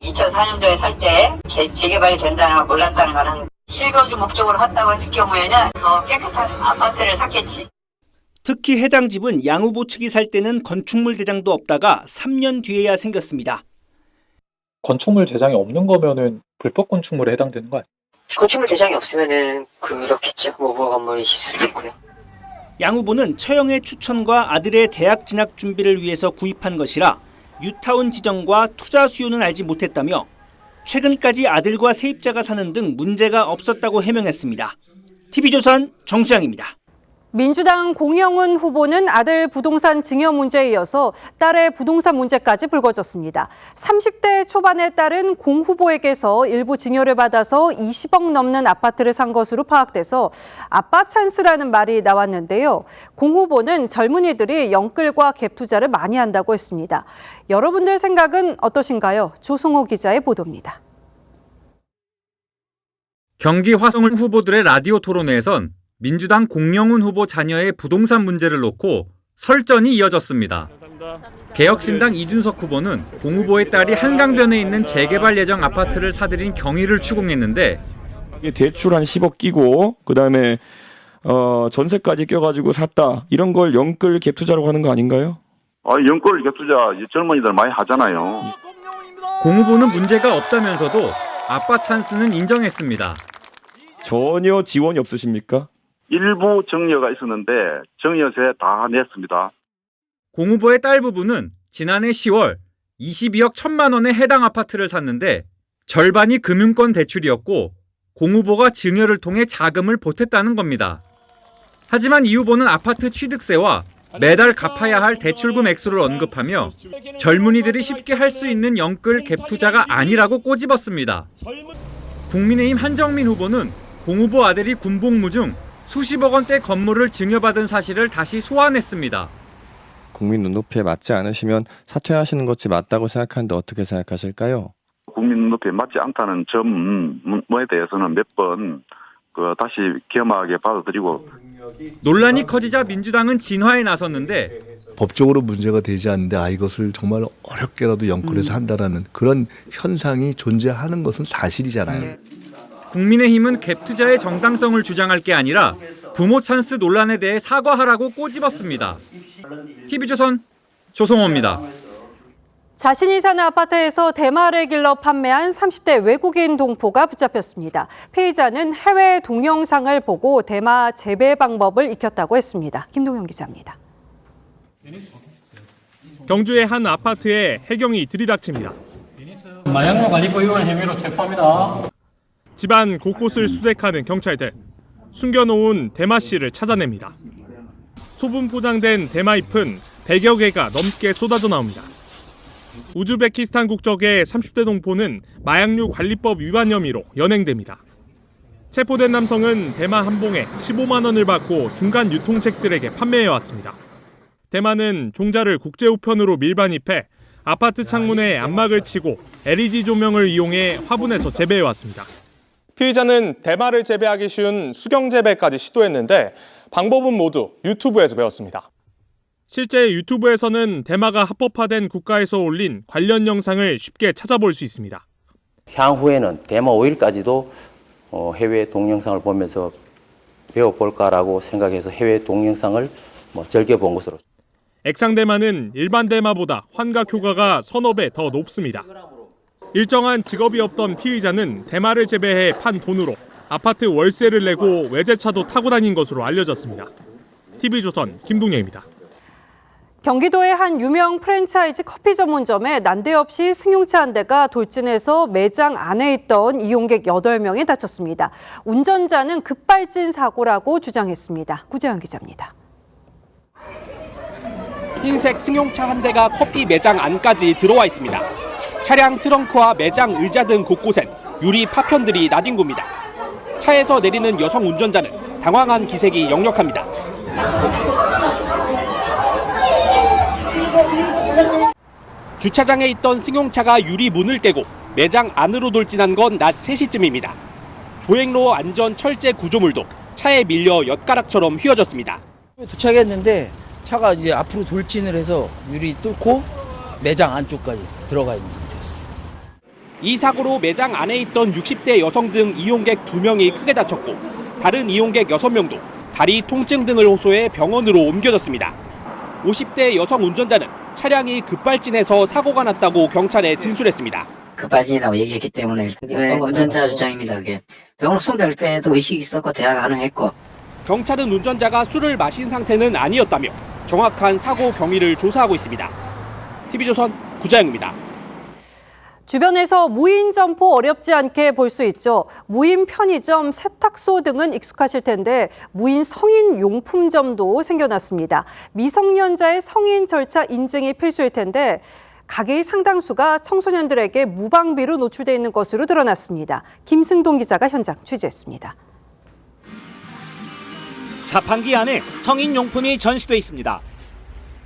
2004년도에 살 때 재개발이 된다는 걸 몰랐다는 거는 실거주 목적으로 샀다고 했을 경우에는 더 깨끗한 아파트를 샀겠지. 특히 해당 집은 양 후보 측이 살 때는 건축물 대장도 없다가 3년 뒤에야 생겼습니다. 건축물 대장이 없는 거면은 불법 건축물에 해당되는 거 아니에요? 건축물 대장이 없으면은 그렇겠죠. 모범 건물이실 수도 있고요. 양 후보는 처형의 추천과 아들의 대학 진학 준비를 위해서 구입한 것이라 뉴타운 지정과 투자 수요는 알지 못했다며 최근까지 아들과 세입자가 사는 등 문제가 없었다고 해명했습니다. TV조선 정수양입니다. 민주당 공영훈 후보는 아들 부동산 증여 문제에 이어서 딸의 부동산 문제까지 불거졌습니다. 30대 초반의 딸은 공 후보에게서 일부 증여를 받아서 20억 넘는 아파트를 산 것으로 파악돼서 아빠 찬스라는 말이 나왔는데요. 공 후보는 젊은이들이 영끌과 갭 투자를 많이 한다고 했습니다. 여러분들 생각은 어떠신가요? 조성호 기자의 보도입니다. 경기 화성 후보들의 라디오 토론회에선 민주당 공영훈 후보 자녀의 부동산 문제를 놓고 설전이 이어졌습니다. 개혁신당 이준석 후보는 공 후보의 딸이 한강변에 있는 재개발 예정 아파트를 사들인 경위를 추궁했는데 대출 한 10억 끼고 그다음에 전세까지 껴가지고 샀다. 이런 걸 영끌 갭 투자라고 하는 거 아닌가요? 영끌 갭 투자 젊은이들 많이 하잖아요. 공 후보는 문제가 없다면서도 아빠 찬스는 인정했습니다. 전혀 지원이 없으십니까? 일부 정여가 있었는데 정여세 다 냈습니다. 공 후보의 딸 부부는 지난해 10월 22억 1천만 원에 해당 아파트를 샀는데 절반이 금융권 대출이었고 공 후보가 증여를 통해 자금을 보탰다는 겁니다. 하지만 이 후보는 아파트 취득세와 매달 갚아야 할 대출금 액수를 언급하며 젊은이들이 쉽게 할 수 있는 영끌 갭 투자가 아니라고 꼬집었습니다. 국민의힘 한정민 후보는 공 후보 아들이 군복무 중 수십억 원대 건물을 증여받은 사실을 다시 소환했습니다. 국민 눈높이에 맞지 않으시면 사퇴하시는 것이 맞다고 생각하는데 어떻게 생각하실까요? 국민 눈높이에 맞지 않다는 점에 대해서는 몇 번 다시 겸하게 받아들이고. 논란이 커지자 민주당은 진화에 나섰는데 법적으로 문제가 되지 않는데 이것을 정말 어렵게라도 영끌해서 한다라는 그런 현상이 존재하는 것은 사실이잖아요. 국민의힘은 갭 투자의 정당성을 주장할 게 아니라 부모 찬스 논란에 대해 사과하라고 꼬집었습니다. TV조선 조성호입니다. 자신이 사는 아파트에서 대마를 길러 판매한 30대 외국인 동포가 붙잡혔습니다. 피의자는 해외 동영상을 보고 대마 재배 방법을 익혔다고 했습니다. 김동현 기자입니다. 경주의 한 아파트에 해경이 들이닥칩니다. 마약류 관리법 위반 혐의로 체포합니다. 집안 곳곳을 수색하는 경찰들. 숨겨놓은 대마씨를 찾아냅니다. 소분 포장된 대마잎은 100여 개가 넘게 쏟아져 나옵니다. 우즈베키스탄 국적의 30대 동포는 마약류 관리법 위반 혐의로 연행됩니다. 체포된 남성은 대마 한 봉에 15만 원을 받고 중간 유통책들에게 판매해왔습니다. 대마는 종자를 국제우편으로 밀반입해 아파트 창문에 안막을 치고 LED 조명을 이용해 화분에서 재배해왔습니다. 피의자는 대마를 재배하기 쉬운 수경 재배까지 시도했는데 방법은 모두 유튜브에서 배웠습니다. 실제 유튜브에서는 대마가 합법화된 국가에서 올린 관련 영상을 쉽게 찾아볼 수 있습니다. 향후에는 대마 오일까지도 해외 동영상을 보면서 배워볼까라고 생각해서 해외 동영상을 즐겨본 것으로. 액상 대마는 일반 대마보다 환각 효과가 서너 배 더 높습니다. 일정한 직업이 없던 피의자는 대마를 재배해 판 돈으로 아파트 월세를 내고 외제차도 타고 다닌 것으로 알려졌습니다. TV조선 김동현입니다. 경기도의 한 유명 프랜차이즈 커피 전문점에 난데없이 승용차 한 대가 돌진해서 매장 안에 있던 이용객 8명이 다쳤습니다. 운전자는 급발진 사고라고 주장했습니다. 구재현 기자입니다. 흰색 승용차 한 대가 커피 매장 안까지 들어와 있습니다. 차량 트렁크와 매장 의자 등 곳곳엔 유리 파편들이 나뒹굽니다. 차에서 내리는 여성 운전자는 당황한 기색이 역력합니다. 주차장에 있던 승용차가 유리 문을 깨고 매장 안으로 돌진한 건 낮 3시쯤입니다. 보행로 안전 철제 구조물도 차에 밀려 엿가락처럼 휘어졌습니다. 도착했는데 차가 이제 앞으로 돌진을 해서 유리 뚫고 매장 안쪽까지 들어가 있는 상태였어요. 이 사고로 매장 안에 있던 60대 여성 등 이용객 2명이 크게 다쳤고 다른 이용객 6명도 다리 통증 등을 호소해 병원으로 옮겨졌습니다. 50대 여성 운전자는 차량이 급발진해서 사고가 났다고 경찰에 진술했습니다. 급발진이라고 얘기했기 때문에 운전자 주장입니다. 그게 병원送될 때도 의식이 있었고 대화 가능했고. 경찰은 운전자가 술을 마신 상태는 아니었다며 정확한 사고 경위를 조사하고 있습니다. TV조선 구자영입니다. 주변에서 무인 점포 어렵지 않게 볼 수 있죠. 무인 편의점, 세탁소 등은 익숙하실 텐데 무인 성인 용품점도 생겨났습니다. 미성년자의 성인 절차 인증이 필수일 텐데 가게의 상당수가 청소년들에게 무방비로 노출돼 있는 것으로 드러났습니다. 김승동 기자가 현장 취재했습니다. 자판기 안에 성인용품이 전시돼 있습니다.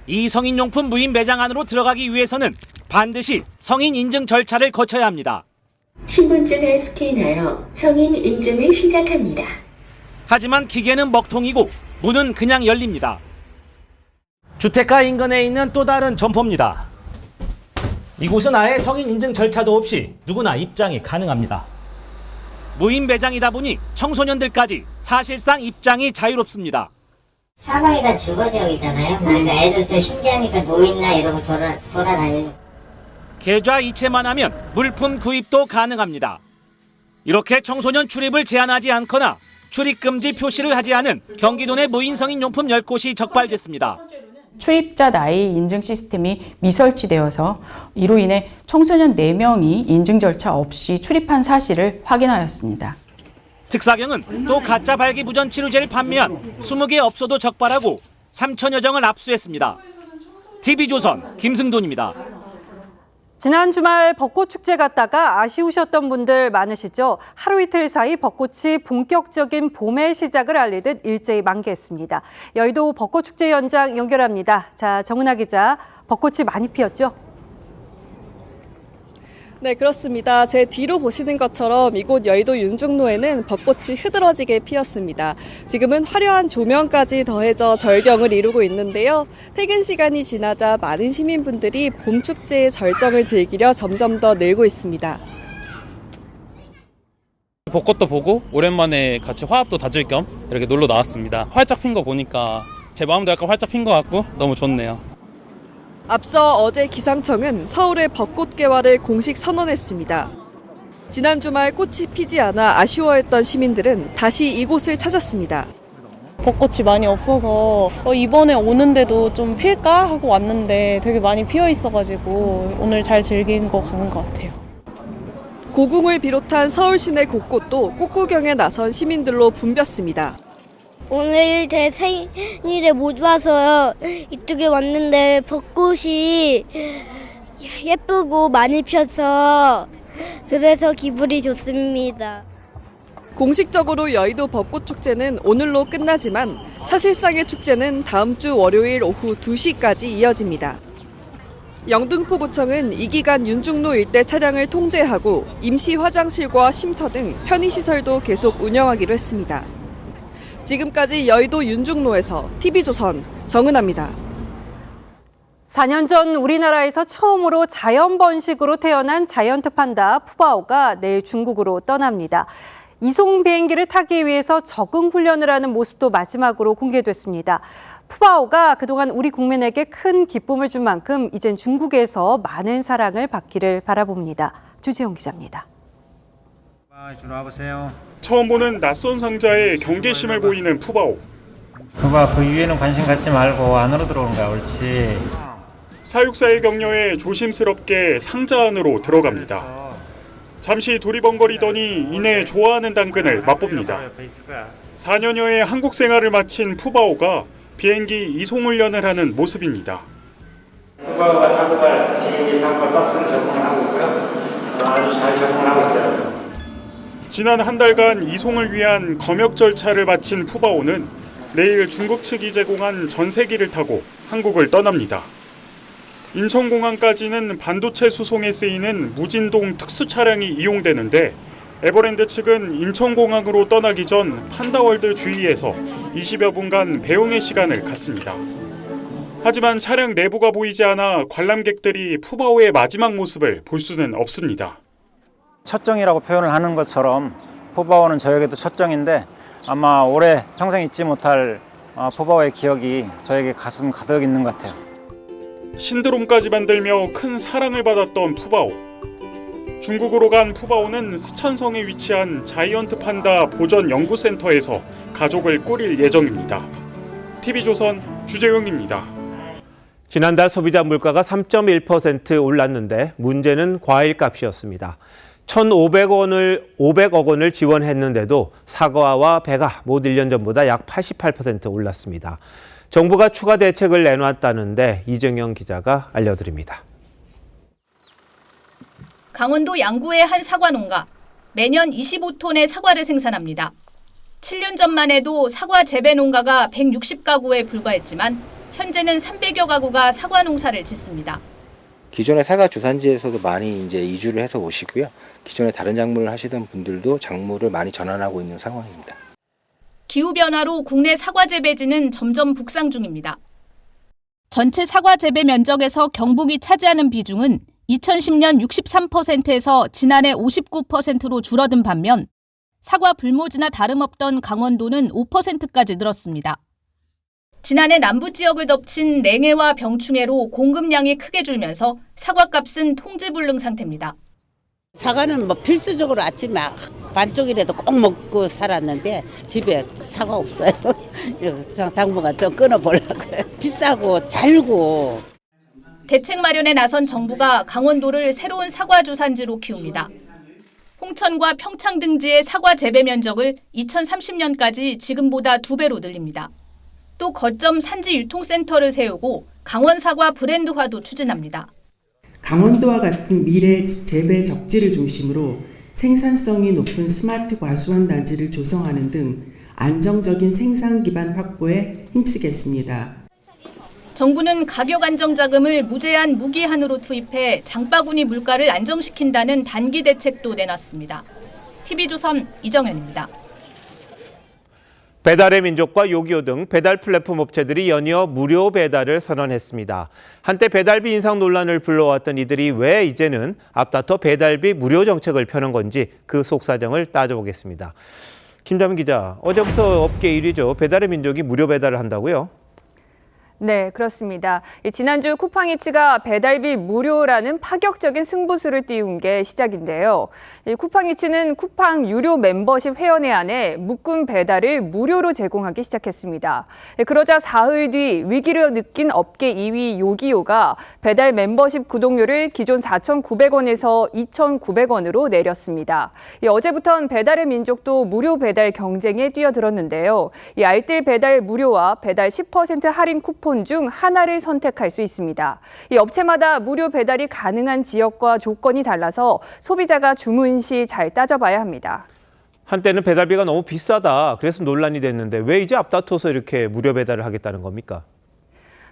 이 성인용품 무인 매장 안으로 들어가기 위해서는 반드시 성인 인증 절차를 거쳐야 합니다. 신분증을 스캔하여 성인 인증을 시작합니다. 하지만 기계는 먹통이고 문은 그냥 열립니다. 주택가 인근에 있는 또 다른 점포입니다. 이곳은 아예 성인 인증 절차도 없이 누구나 입장이 가능합니다. 무인 매장이다 보니 청소년들까지 사실상 입장이 자유롭습니다. 사방이 다 주거지역 있잖아요. 그러니까 애들도 신기하니까 노인나 이러고 돌아다니는. 계좌 이체만 하면 물품 구입도 가능합니다. 이렇게 청소년 출입을 제한하지 않거나 출입금지 표시를 하지 않은 경기도 내 무인 성인용품 10곳이 적발됐습니다. 출입자 나이 인증 시스템이 미설치되어서 이로 인해 청소년 4명이 인증 절차 없이 출입한 사실을 확인하였습니다. 특사경은 또 가짜 발기부전 치료제를 판매한 20개 업소도 적발하고 3천여 정을 압수했습니다. TV조선 김승돈입니다. 지난 주말 벚꽃 축제 갔다가 아쉬우셨던 분들 많으시죠? 하루 이틀 사이 벚꽃이 본격적인 봄의 시작을 알리듯 일제히 만개했습니다. 여의도 벚꽃 축제 현장 연결합니다. 자, 정은아 기자, 벚꽃이 많이 피었죠? 네, 그렇습니다. 제 뒤로 보시는 것처럼 이곳 여의도 윤중로에는 벚꽃이 흐드러지게 피었습니다. 지금은 화려한 조명까지 더해져 절경을 이루고 있는데요. 퇴근 시간이 지나자 많은 시민분들이 봄 축제의 절정을 즐기려 점점 더 늘고 있습니다. 벚꽃도 보고 오랜만에 같이 화합도 다질 겸 이렇게 놀러 나왔습니다. 활짝 핀 거 보니까 제 마음도 약간 활짝 핀 것 같고 너무 좋네요. 앞서 어제 기상청은 서울의 벚꽃 개화를 공식 선언했습니다. 지난 주말 꽃이 피지 않아 아쉬워했던 시민들은 다시 이곳을 찾았습니다. 벚꽃이 많이 없어서 이번에 오는데도 좀 필까 하고 왔는데 되게 많이 피어 있어가지고 오늘 잘 즐긴 거 가는 것 같아요. 고궁을 비롯한 서울 시내 곳곳도 꽃구경에 나선 시민들로 붐볐습니다. 오늘 제 생일에 못 와서 이쪽에 왔는데 벚꽃이 예쁘고 많이 펴서 그래서 기분이 좋습니다. 공식적으로 여의도 벚꽃축제는 오늘로 끝나지만 사실상의 축제는 다음 주 월요일 오후 2시까지 이어집니다. 영등포구청은 이 기간 윤중로 일대 차량을 통제하고 임시 화장실과 쉼터 등 편의시설도 계속 운영하기로 했습니다. 지금까지 여의도 윤중로에서 TV조선 정은아입니다. 4년 전 우리나라에서 처음으로 자연 번식으로 태어난 자이언트 판다 푸바오가 내일 중국으로 떠납니다. 이송 비행기를 타기 위해서 적응 훈련을 하는 모습도 마지막으로 공개됐습니다. 푸바오가 그동안 우리 국민에게 큰 기쁨을 준 만큼 이젠 중국에서 많은 사랑을 받기를 바라봅니다. 주재용 기자입니다. 처음 보는 낯선 상자에 경계심을 보이는 푸바오. 그봐, 그 위에는 관심 갖지 말고 안으로 들어오는 거야. 옳지. 사육사의 격려에 조심스럽게 상자 안으로 들어갑니다. 잠시 두리번거리더니 이내 좋아하는 당근을 맛봅니다. 4년여의 한국 생활을 마친 푸바오가 비행기 이송훈련을 하는 모습입니다. 푸바오가 타고 갈 비행기 탑과 박스는 적응하고 있고요. 아주 잘 적응하고 있어요. 지난 한 달간 이송을 위한 검역 절차를 마친 푸바오는 내일 중국 측이 제공한 전세기를 타고 한국을 떠납니다. 인천공항까지는 반도체 수송에 쓰이는 무진동 특수 차량이 이용되는데 에버랜드 측은 인천공항으로 떠나기 전 판다월드 주위에서 20여 분간 배웅의 시간을 갖습니다. 하지만 차량 내부가 보이지 않아 관람객들이 푸바오의 마지막 모습을 볼 수는 없습니다. 첫정이라고 표현을 하는 것처럼 푸바오는 저에게도 첫정인데 아마 올해 평생 잊지 못할 푸바오의 기억이 저에게 가슴 가득 있는 것 같아요. 신드롬까지 만들며 큰 사랑을 받았던 푸바오. 중국으로 간 푸바오는 스촨성에 위치한 자이언트 판다 보전 연구센터에서 가족을 꾸릴 예정입니다. TV조선 주재용입니다. 지난달 소비자 물가가 3.1% 올랐는데 문제는 과일값이었습니다. 1,500억 원을 지원했는데도 사과와 배가 모두 1년 전보다 약 88% 올랐습니다. 정부가 추가 대책을 내놨다는데 이정영 기자가 알려드립니다. 강원도 양구의 한 사과 농가. 매년 25톤의 사과를 생산합니다. 7년 전만 해도 사과 재배 농가가 160가구에 불과했지만 현재는 300여 가구가 사과 농사를 짓습니다. 기존의 사과 주산지에서도 많이 이제 이주를 해서 오시고요. 기존에 다른 작물을 하시던 분들도 작물을 많이 전환하고 있는 상황입니다. 기후변화로 국내 사과 재배지는 점점 북상 중입니다. 전체 사과 재배 면적에서 경북이 차지하는 비중은 2010년 63%에서 지난해 59%로 줄어든 반면 사과 불모지나 다름없던 강원도는 5%까지 늘었습니다. 지난해 남부 지역을 덮친 냉해와 병충해로 공급량이 크게 줄면서 사과값은 통제불능 상태입니다. 사과는 뭐 필수적으로 아침에 반쪽이라도 꼭 먹고 살았는데 집에 사과 없어요. 당분간 좀 끊어보려고요. 비싸고 잘고. 대책 마련에 나선 정부가 강원도를 새로운 사과 주산지로 키웁니다. 홍천과 평창 등지의 사과 재배 면적을 2030년까지 지금보다 2배로 늘립니다. 또 거점 산지 유통센터를 세우고 강원 사과 브랜드화도 추진합니다. 강원도와 같은 미래 재배 적지를 중심으로 생산성이 높은 스마트 과수원 단지를 조성하는 등 안정적인 생산 기반 확보에 힘쓰겠습니다. 정부는 가격 안정 자금을 무제한 무기한으로 투입해 장바구니 물가를 안정시킨다는 단기 대책도 내놨습니다. TV조선 이정현입니다. 배달의 민족과 요기요 등 배달 플랫폼 업체들이 연이어 무료 배달을 선언했습니다. 한때 배달비 인상 논란을 불러왔던 이들이 왜 이제는 앞다퉈 배달비 무료 정책을 펴는 건지 그 속사정을 따져보겠습니다. 김자민 기자, 어제부터 업계 1위죠. 배달의 민족이 무료 배달을 한다고요? 네, 그렇습니다. 지난주 쿠팡이츠가 배달비 무료라는 파격적인 승부수를 띄운 게 시작인데요. 쿠팡이츠는 쿠팡 유료 멤버십 회원에 한해 묶음 배달을 무료로 제공하기 시작했습니다. 그러자 사흘 뒤 위기를 느낀 업계 2위 요기요가 배달 멤버십 구독료를 기존 4,900원에서 2,900원으로 내렸습니다. 어제부터는 배달의 민족도 무료 배달 경쟁에 뛰어들었는데요. 이 알뜰 배달 무료와 배달 10% 할인 쿠폰 중 하나를 선택할 수 있습니다. 이 업체마다 무료 배달이 가능한 지역과 조건이 달라서 소비자가 주문 시 잘 따져봐야 합니다. 한때는 배달비가 너무 비싸다, 그래서 논란이 됐는데 왜 이제 앞다퉈서 이렇게 무료 배달을 하겠다는 겁니까?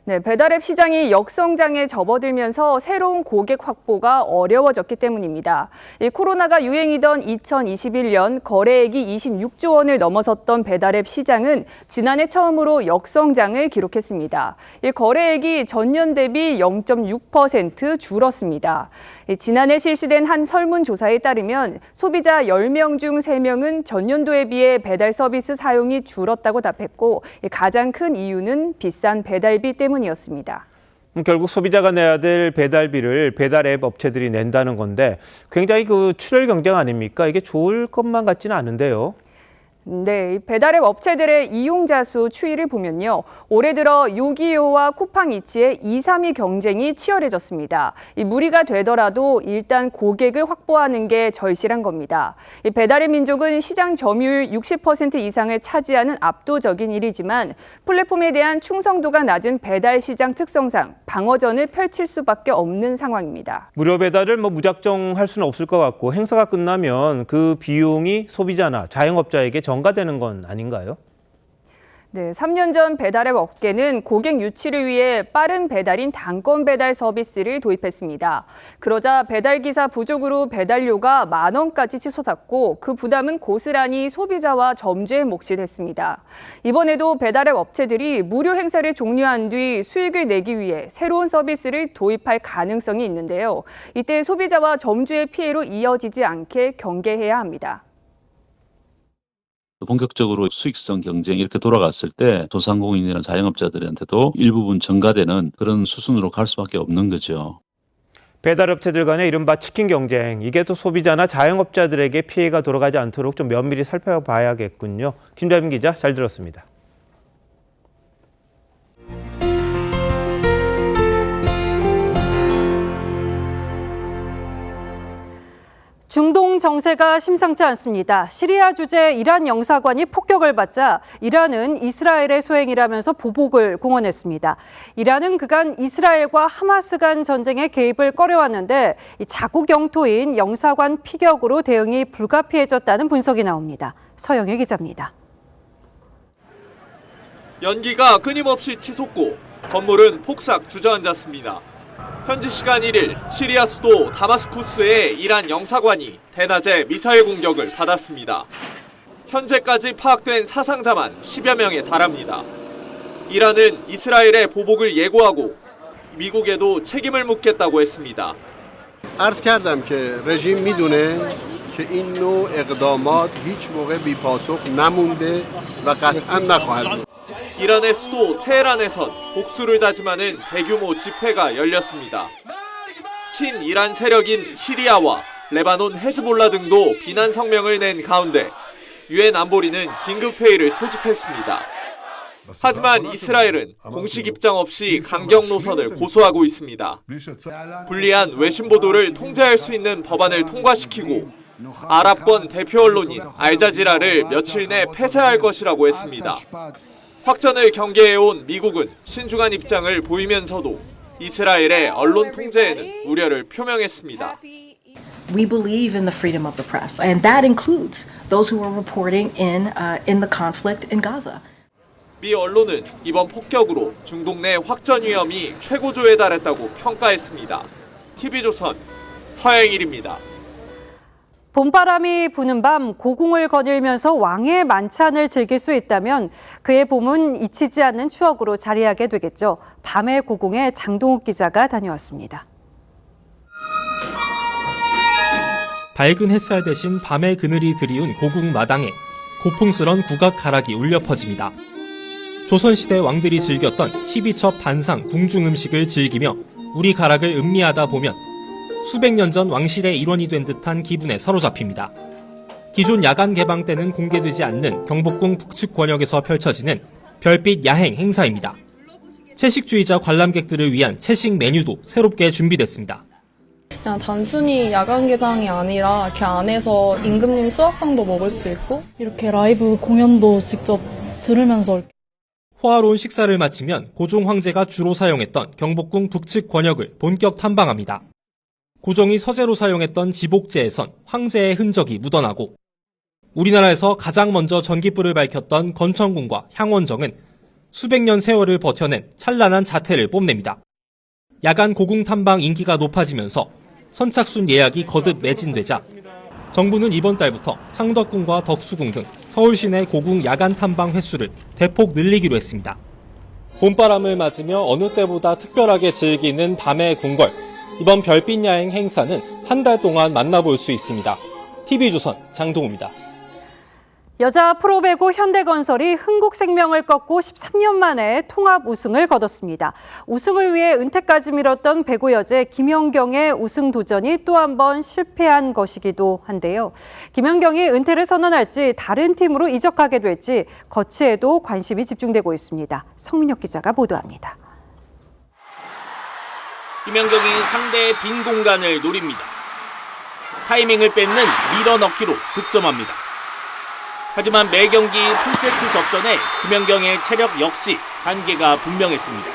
네, 배달앱 시장이 역성장에 접어들면서 새로운 고객 확보가 어려워졌기 때문입니다. 코로나가 유행이던 2021년 거래액이 26조 원을 넘어섰던 배달앱 시장은 지난해 처음으로 역성장을 기록했습니다. 거래액이 전년 대비 0.6% 줄었습니다. 지난해 실시된 한 설문조사에 따르면 소비자 10명 중 3명은 전년도에 비해 배달 서비스 사용이 줄었다고 답했고 가장 큰 이유는 비싼 배달비 때문이었습니다. 결국 소비자가 내야 될 배달비를 배달앱 업체들이 낸다는 건데 굉장히 출혈 경쟁 아닙니까? 이게 좋을 것만 같지는 않은데요. 네, 배달앱 업체들의 이용자 수 추이를 보면요. 올해 들어 요기요와 쿠팡이츠의 2, 3위 경쟁이 치열해졌습니다. 무리가 되더라도 일단 고객을 확보하는 게 절실한 겁니다. 배달의 민족은 시장 점유율 60% 이상을 차지하는 압도적인 1위지만 플랫폼에 대한 충성도가 낮은 배달 시장 특성상 방어전을 펼칠 수밖에 없는 상황입니다. 무료 배달을 무작정 할 수는 없을 것 같고 행사가 끝나면 그 비용이 소비자나 자영업자에게 전가되는 건 아닌가요? 네, 3년 전 배달앱 업계는 고객 유치를 위해 빠른 배달인 단건 배달 서비스를 도입했습니다. 그러자 배달기사 부족으로 배달료가 10,000원까지 치솟았고 그 부담은 고스란히 소비자와 점주의 몫이 됐습니다. 이번에도 배달앱 업체들이 무료 행사를 종료한 뒤 수익을 내기 위해 새로운 서비스를 도입할 가능성이 있는데요. 이때 소비자와 점주의 피해로 이어지지 않게 경계해야 합니다. 본격적으로 수익성 경쟁 이렇게 돌아갔을 때 소상공인이나 자영업자들한테도 일부분 전가되는 그런 수순으로 갈 수밖에 없는 거죠. 배달업체들 간의 이른바 치킨 경쟁, 이게 또 소비자나 자영업자들에게 피해가 돌아가지 않도록 좀 면밀히 살펴봐야겠군요. 김자민 기자, 잘 들었습니다. 중동 정세가 심상치 않습니다. 시리아 주재 이란 영사관이 폭격을 받자 이란은 이스라엘의 소행이라면서 보복을 공언했습니다. 이란은 그간 이스라엘과 하마스 간 전쟁에 개입을 꺼려왔는데 자국 영토인 영사관 피격으로 대응이 불가피해졌다는 분석이 나옵니다. 서영일 기자입니다. 연기가 끊임없이 치솟고 건물은 폭삭 주저앉았습니다. 현지 시간 1일 시리아 수도 다마스쿠스의 이란 영사관이 대낮에 미사일 공격을 받았습니다. 현재까지 파악된 사상자만 10여 명에 달합니다. 이란은 이스라엘의 보복을 예고하고 미국에도 책임을 묻겠다고 했습니다. عرض کردم که رژیم میدونه که این نوع اقدامات هیچ موقع بی‌پاسخ نمونده و قطعاً نخواهد بود. 이란의 수도 테헤란에선 복수를 다짐하는 대규모 집회가 열렸습니다. 친이란 세력인 시리아와 레바논 헤즈볼라 등도 비난 성명을 낸 가운데 유엔 안보리는 긴급회의를 소집했습니다. 하지만 이스라엘은 공식 입장 없이 강경 노선을 고수하고 있습니다. 불리한 외신 보도를 통제할 수 있는 법안을 통과시키고 아랍권 대표 언론인 알자지라를 며칠 내 폐쇄할 것이라고 했습니다. 확전을 경계해온 미국은 신중한 입장을 보이면서도 이스라엘의 언론 통제에는 우려를 표명했습니다. We believe in the freedom of the press, and that includes those who are reporting in the conflict in Gaza. 미 언론은 이번 폭격으로 중동 내 확전 위험이 최고조에 달했다고 평가했습니다. TV조선 서영일입니다. 봄바람이 부는 밤 고궁을 거닐면서 왕의 만찬을 즐길 수 있다면 그의 봄은 잊히지 않는 추억으로 자리하게 되겠죠. 밤의 고궁에 장동욱 기자가 다녀왔습니다. 밝은 햇살 대신 밤의 그늘이 드리운 고궁 마당에 고풍스런 국악 가락이 울려 퍼집니다. 조선시대 왕들이 즐겼던 12첩 반상 궁중 음식을 즐기며 우리 가락을 음미하다 보면 수백 년 전 왕실의 일원이 된 듯한 기분에 사로잡힙니다. 기존 야간 개방 때는 공개되지 않는 경복궁 북측 권역에서 펼쳐지는 별빛 야행 행사입니다. 채식주의자 관람객들을 위한 채식 메뉴도 새롭게 준비됐습니다. 그냥 단순히 야간 개장이 아니라 이렇게 안에서 임금님 수화상도 먹을 수 있고 이렇게 라이브 공연도 직접 들으면서 호화로운 식사를 마치면 고종 황제가 주로 사용했던 경복궁 북측 권역을 본격 탐방합니다. 고종이 서재로 사용했던 지복제에선 황제의 흔적이 묻어나고 우리나라에서 가장 먼저 전깃불을 밝혔던 건천궁과 향원정은 수백 년 세월을 버텨낸 찬란한 자태를 뽐냅니다. 야간 고궁 탐방 인기가 높아지면서 선착순 예약이 거듭 매진되자 정부는 이번 달부터 창덕궁과 덕수궁 등 서울 시내 고궁 야간 탐방 횟수를 대폭 늘리기로 했습니다. 봄바람을 맞으며 어느 때보다 특별하게 즐기는 밤의 궁궐. 이번 별빛 야행 행사는 한 달 동안 만나볼 수 있습니다. TV조선 장동우입니다. 여자 프로배구 현대건설이 흥국생명을 꺾고 13년 만에 통합 우승을 거뒀습니다. 우승을 위해 은퇴까지 미뤘던 배구 여제 김연경의 우승 도전이 또 한 번 실패한 것이기도 한데요. 김연경이 은퇴를 선언할지 다른 팀으로 이적하게 될지 거치에도 관심이 집중되고 있습니다. 성민혁 기자가 보도합니다. 김연경이 상대의 빈 공간을 노립니다. 타이밍을 뺏는 밀어넣기로 득점합니다. 하지만 매 경기 풀세트 접전에 김연경의 체력 역시 한계가 분명했습니다.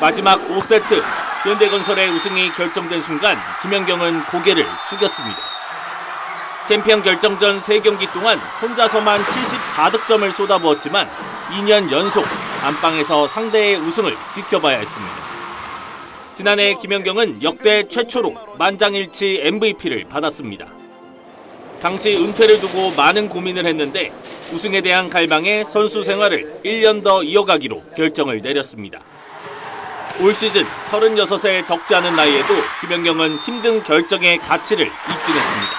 마지막 5세트 현대건설의 우승이 결정된 순간 김연경은 고개를 숙였습니다. 챔피언 결정전 3경기 동안 혼자서만 74득점을 쏟아부었지만 2년 연속 안방에서 상대의 우승을 지켜봐야 했습니다. 지난해 김연경은 역대 최초로 만장일치 MVP를 받았습니다. 당시 은퇴를 두고 많은 고민을 했는데 우승에 대한 갈망에 선수 생활을 1년 더 이어가기로 결정을 내렸습니다. 올 시즌 36세 적지 않은 나이에도 김연경은 힘든 결정의 가치를 입증했습니다.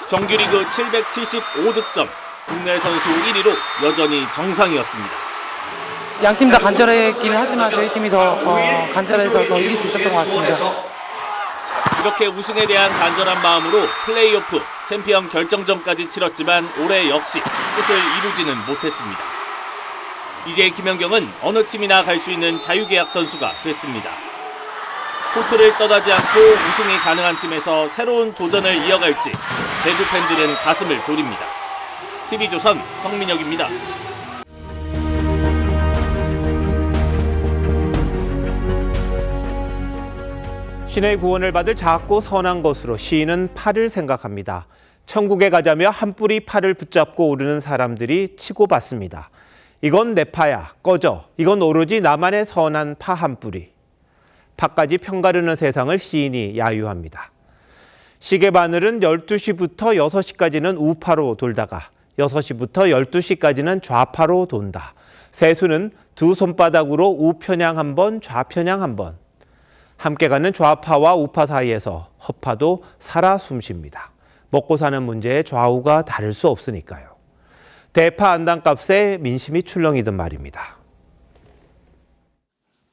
정규리그 775득점, 국내 선수 1위로 여전히 정상이었습니다. 양팀 다 간절했기는 하지만 저희 팀이 더 간절해서 더 이길 수 있었던 것 같습니다. 이렇게 우승에 대한 간절한 마음으로 플레이오프, 챔피언 결정전까지 치렀지만 올해 역시 뜻을 이루지는 못했습니다. 이제 김연경은 어느 팀이나 갈 수 있는 자유계약 선수가 됐습니다. 코트를 떠나지 않고 우승이 가능한 팀에서 새로운 도전을 이어갈지 배구 팬들은 가슴을 졸입니다. TV조선 성민혁입니다. 신의 구원을 받을 작고 선한 것으로 시인은 파를 생각합니다. 천국에 가자며 한 뿌리 파를 붙잡고 오르는 사람들이 치고받습니다. 이건 내 파야, 꺼져. 이건 오로지 나만의 선한 파 한 뿌리. 파까지 편가르는 세상을 시인이 야유합니다. 시계 바늘은 12시부터 6시까지는 우파로 돌다가 6시부터 12시까지는 좌파로 돈다. 세수는 두 손바닥으로 우편향 한 번, 좌편향 한 번. 함께 가는 좌파와 우파 사이에서 허파도 살아 숨쉽니다. 먹고 사는 문제에 좌우가 다를 수 없으니까요. 대파 안단값에 민심이 출렁이던 말입니다.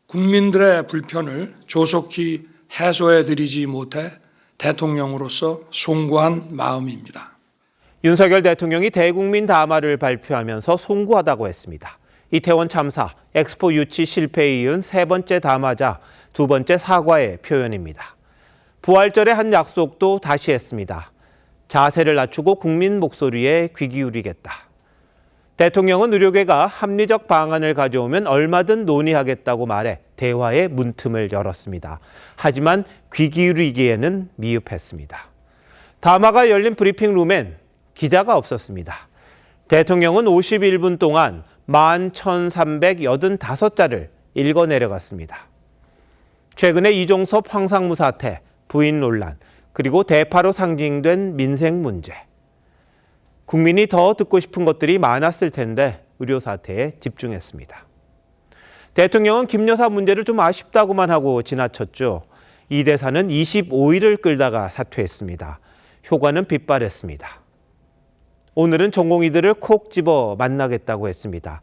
국민들의 불편을 조속히 해소해드리지 못해 대통령으로서 송구한 마음입니다. 윤석열 대통령이 대국민 담화를 발표하면서 송구하다고 했습니다. 이태원 참사, 엑스포 유치 실패에 이은 세 번째 담화자, 두 번째 사과의 표현입니다. 부활절의 한 약속도 다시 했습니다. 자세를 낮추고 국민 목소리에 귀 기울이겠다. 대통령은 의료계가 합리적 방안을 가져오면 얼마든 논의하겠다고 말해 대화의 문틈을 열었습니다. 하지만 귀 기울이기에는 미흡했습니다. 담화가 열린 브리핑룸엔 기자가 없었습니다. 대통령은 51분 동안 11,385자를 읽어 내려갔습니다. 최근에 이종섭 황상무 사태, 부인 논란, 그리고 대파로 상징된 민생 문제. 국민이 더 듣고 싶은 것들이 많았을 텐데 의료 사태에 집중했습니다. 대통령은 김 여사 문제를 좀 아쉽다고만 하고 지나쳤죠. 이 대사는 25일을 끌다가 사퇴했습니다. 효과는 빗발했습니다. 오늘은 전공의들을 콕 집어 만나겠다고 했습니다.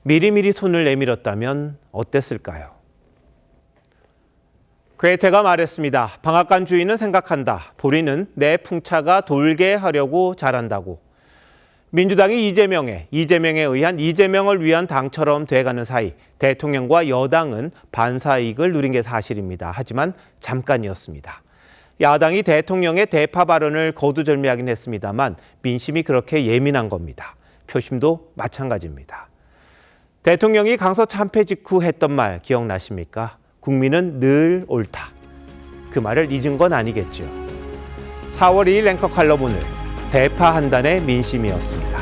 미리미리 손을 내밀었다면 어땠을까요? 괴테가 말했습니다. 방앗간 주인은 생각한다. 보리는 내 풍차가 돌게 하려고 잘한다고. 민주당이 이재명에 의한 이재명을 위한 당처럼 돼가는 사이 대통령과 여당은 반사이익을 누린 게 사실입니다. 하지만 잠깐이었습니다. 야당이 대통령의 대파 발언을 거두절미하긴 했습니다만 민심이 그렇게 예민한 겁니다. 표심도 마찬가지입니다. 대통령이 강서 참패 직후 했던 말 기억나십니까? 국민은 늘 옳다. 그 말을 잊은 건 아니겠죠. 4월 2일 앵커 칼럼 오늘 대파 한단의 민심이었습니다.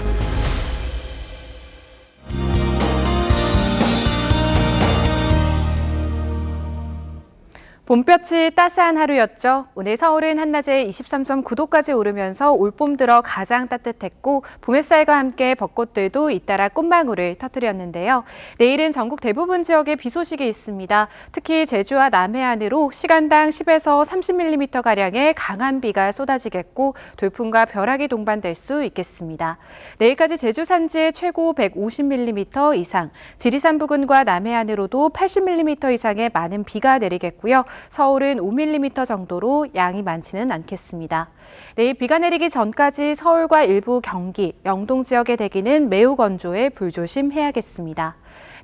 봄볕이 따스한 하루였죠. 오늘 서울은 한낮에 23.9도까지 오르면서 올봄 들어 가장 따뜻했고 봄 햇살과 함께 벚꽃들도 잇따라 꽃망울을 터뜨렸는데요. 내일은 전국 대부분 지역에 비 소식이 있습니다. 특히 제주와 남해안으로 시간당 10에서 30mm가량의 강한 비가 쏟아지겠고 돌풍과 벼락이 동반될 수 있겠습니다. 내일까지 제주 산지에 최고 150mm 이상, 지리산 부근과 남해안으로도 80mm 이상의 많은 비가 내리겠고요. 서울은 5mm 정도로 양이 많지는 않겠습니다. 내일 비가 내리기 전까지 서울과 일부 경기, 영동 지역의 대기는 매우 건조해 불조심해야겠습니다.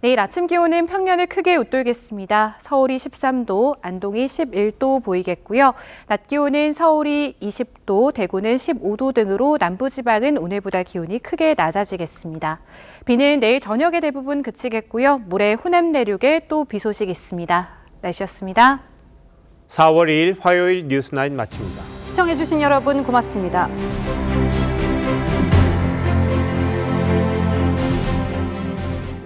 내일 아침 기온은 평년을 크게 웃돌겠습니다. 서울이 13도, 안동이 11도 보이겠고요. 낮 기온은 서울이 20도, 대구는 15도 등으로 남부지방은 오늘보다 기온이 크게 낮아지겠습니다. 비는 내일 저녁에 대부분 그치겠고요. 모레 호남 내륙에 또 비 소식 있습니다. 날씨였습니다. 4월 2일 화요일 뉴스9 마칩니다. 시청해주신 여러분 고맙습니다.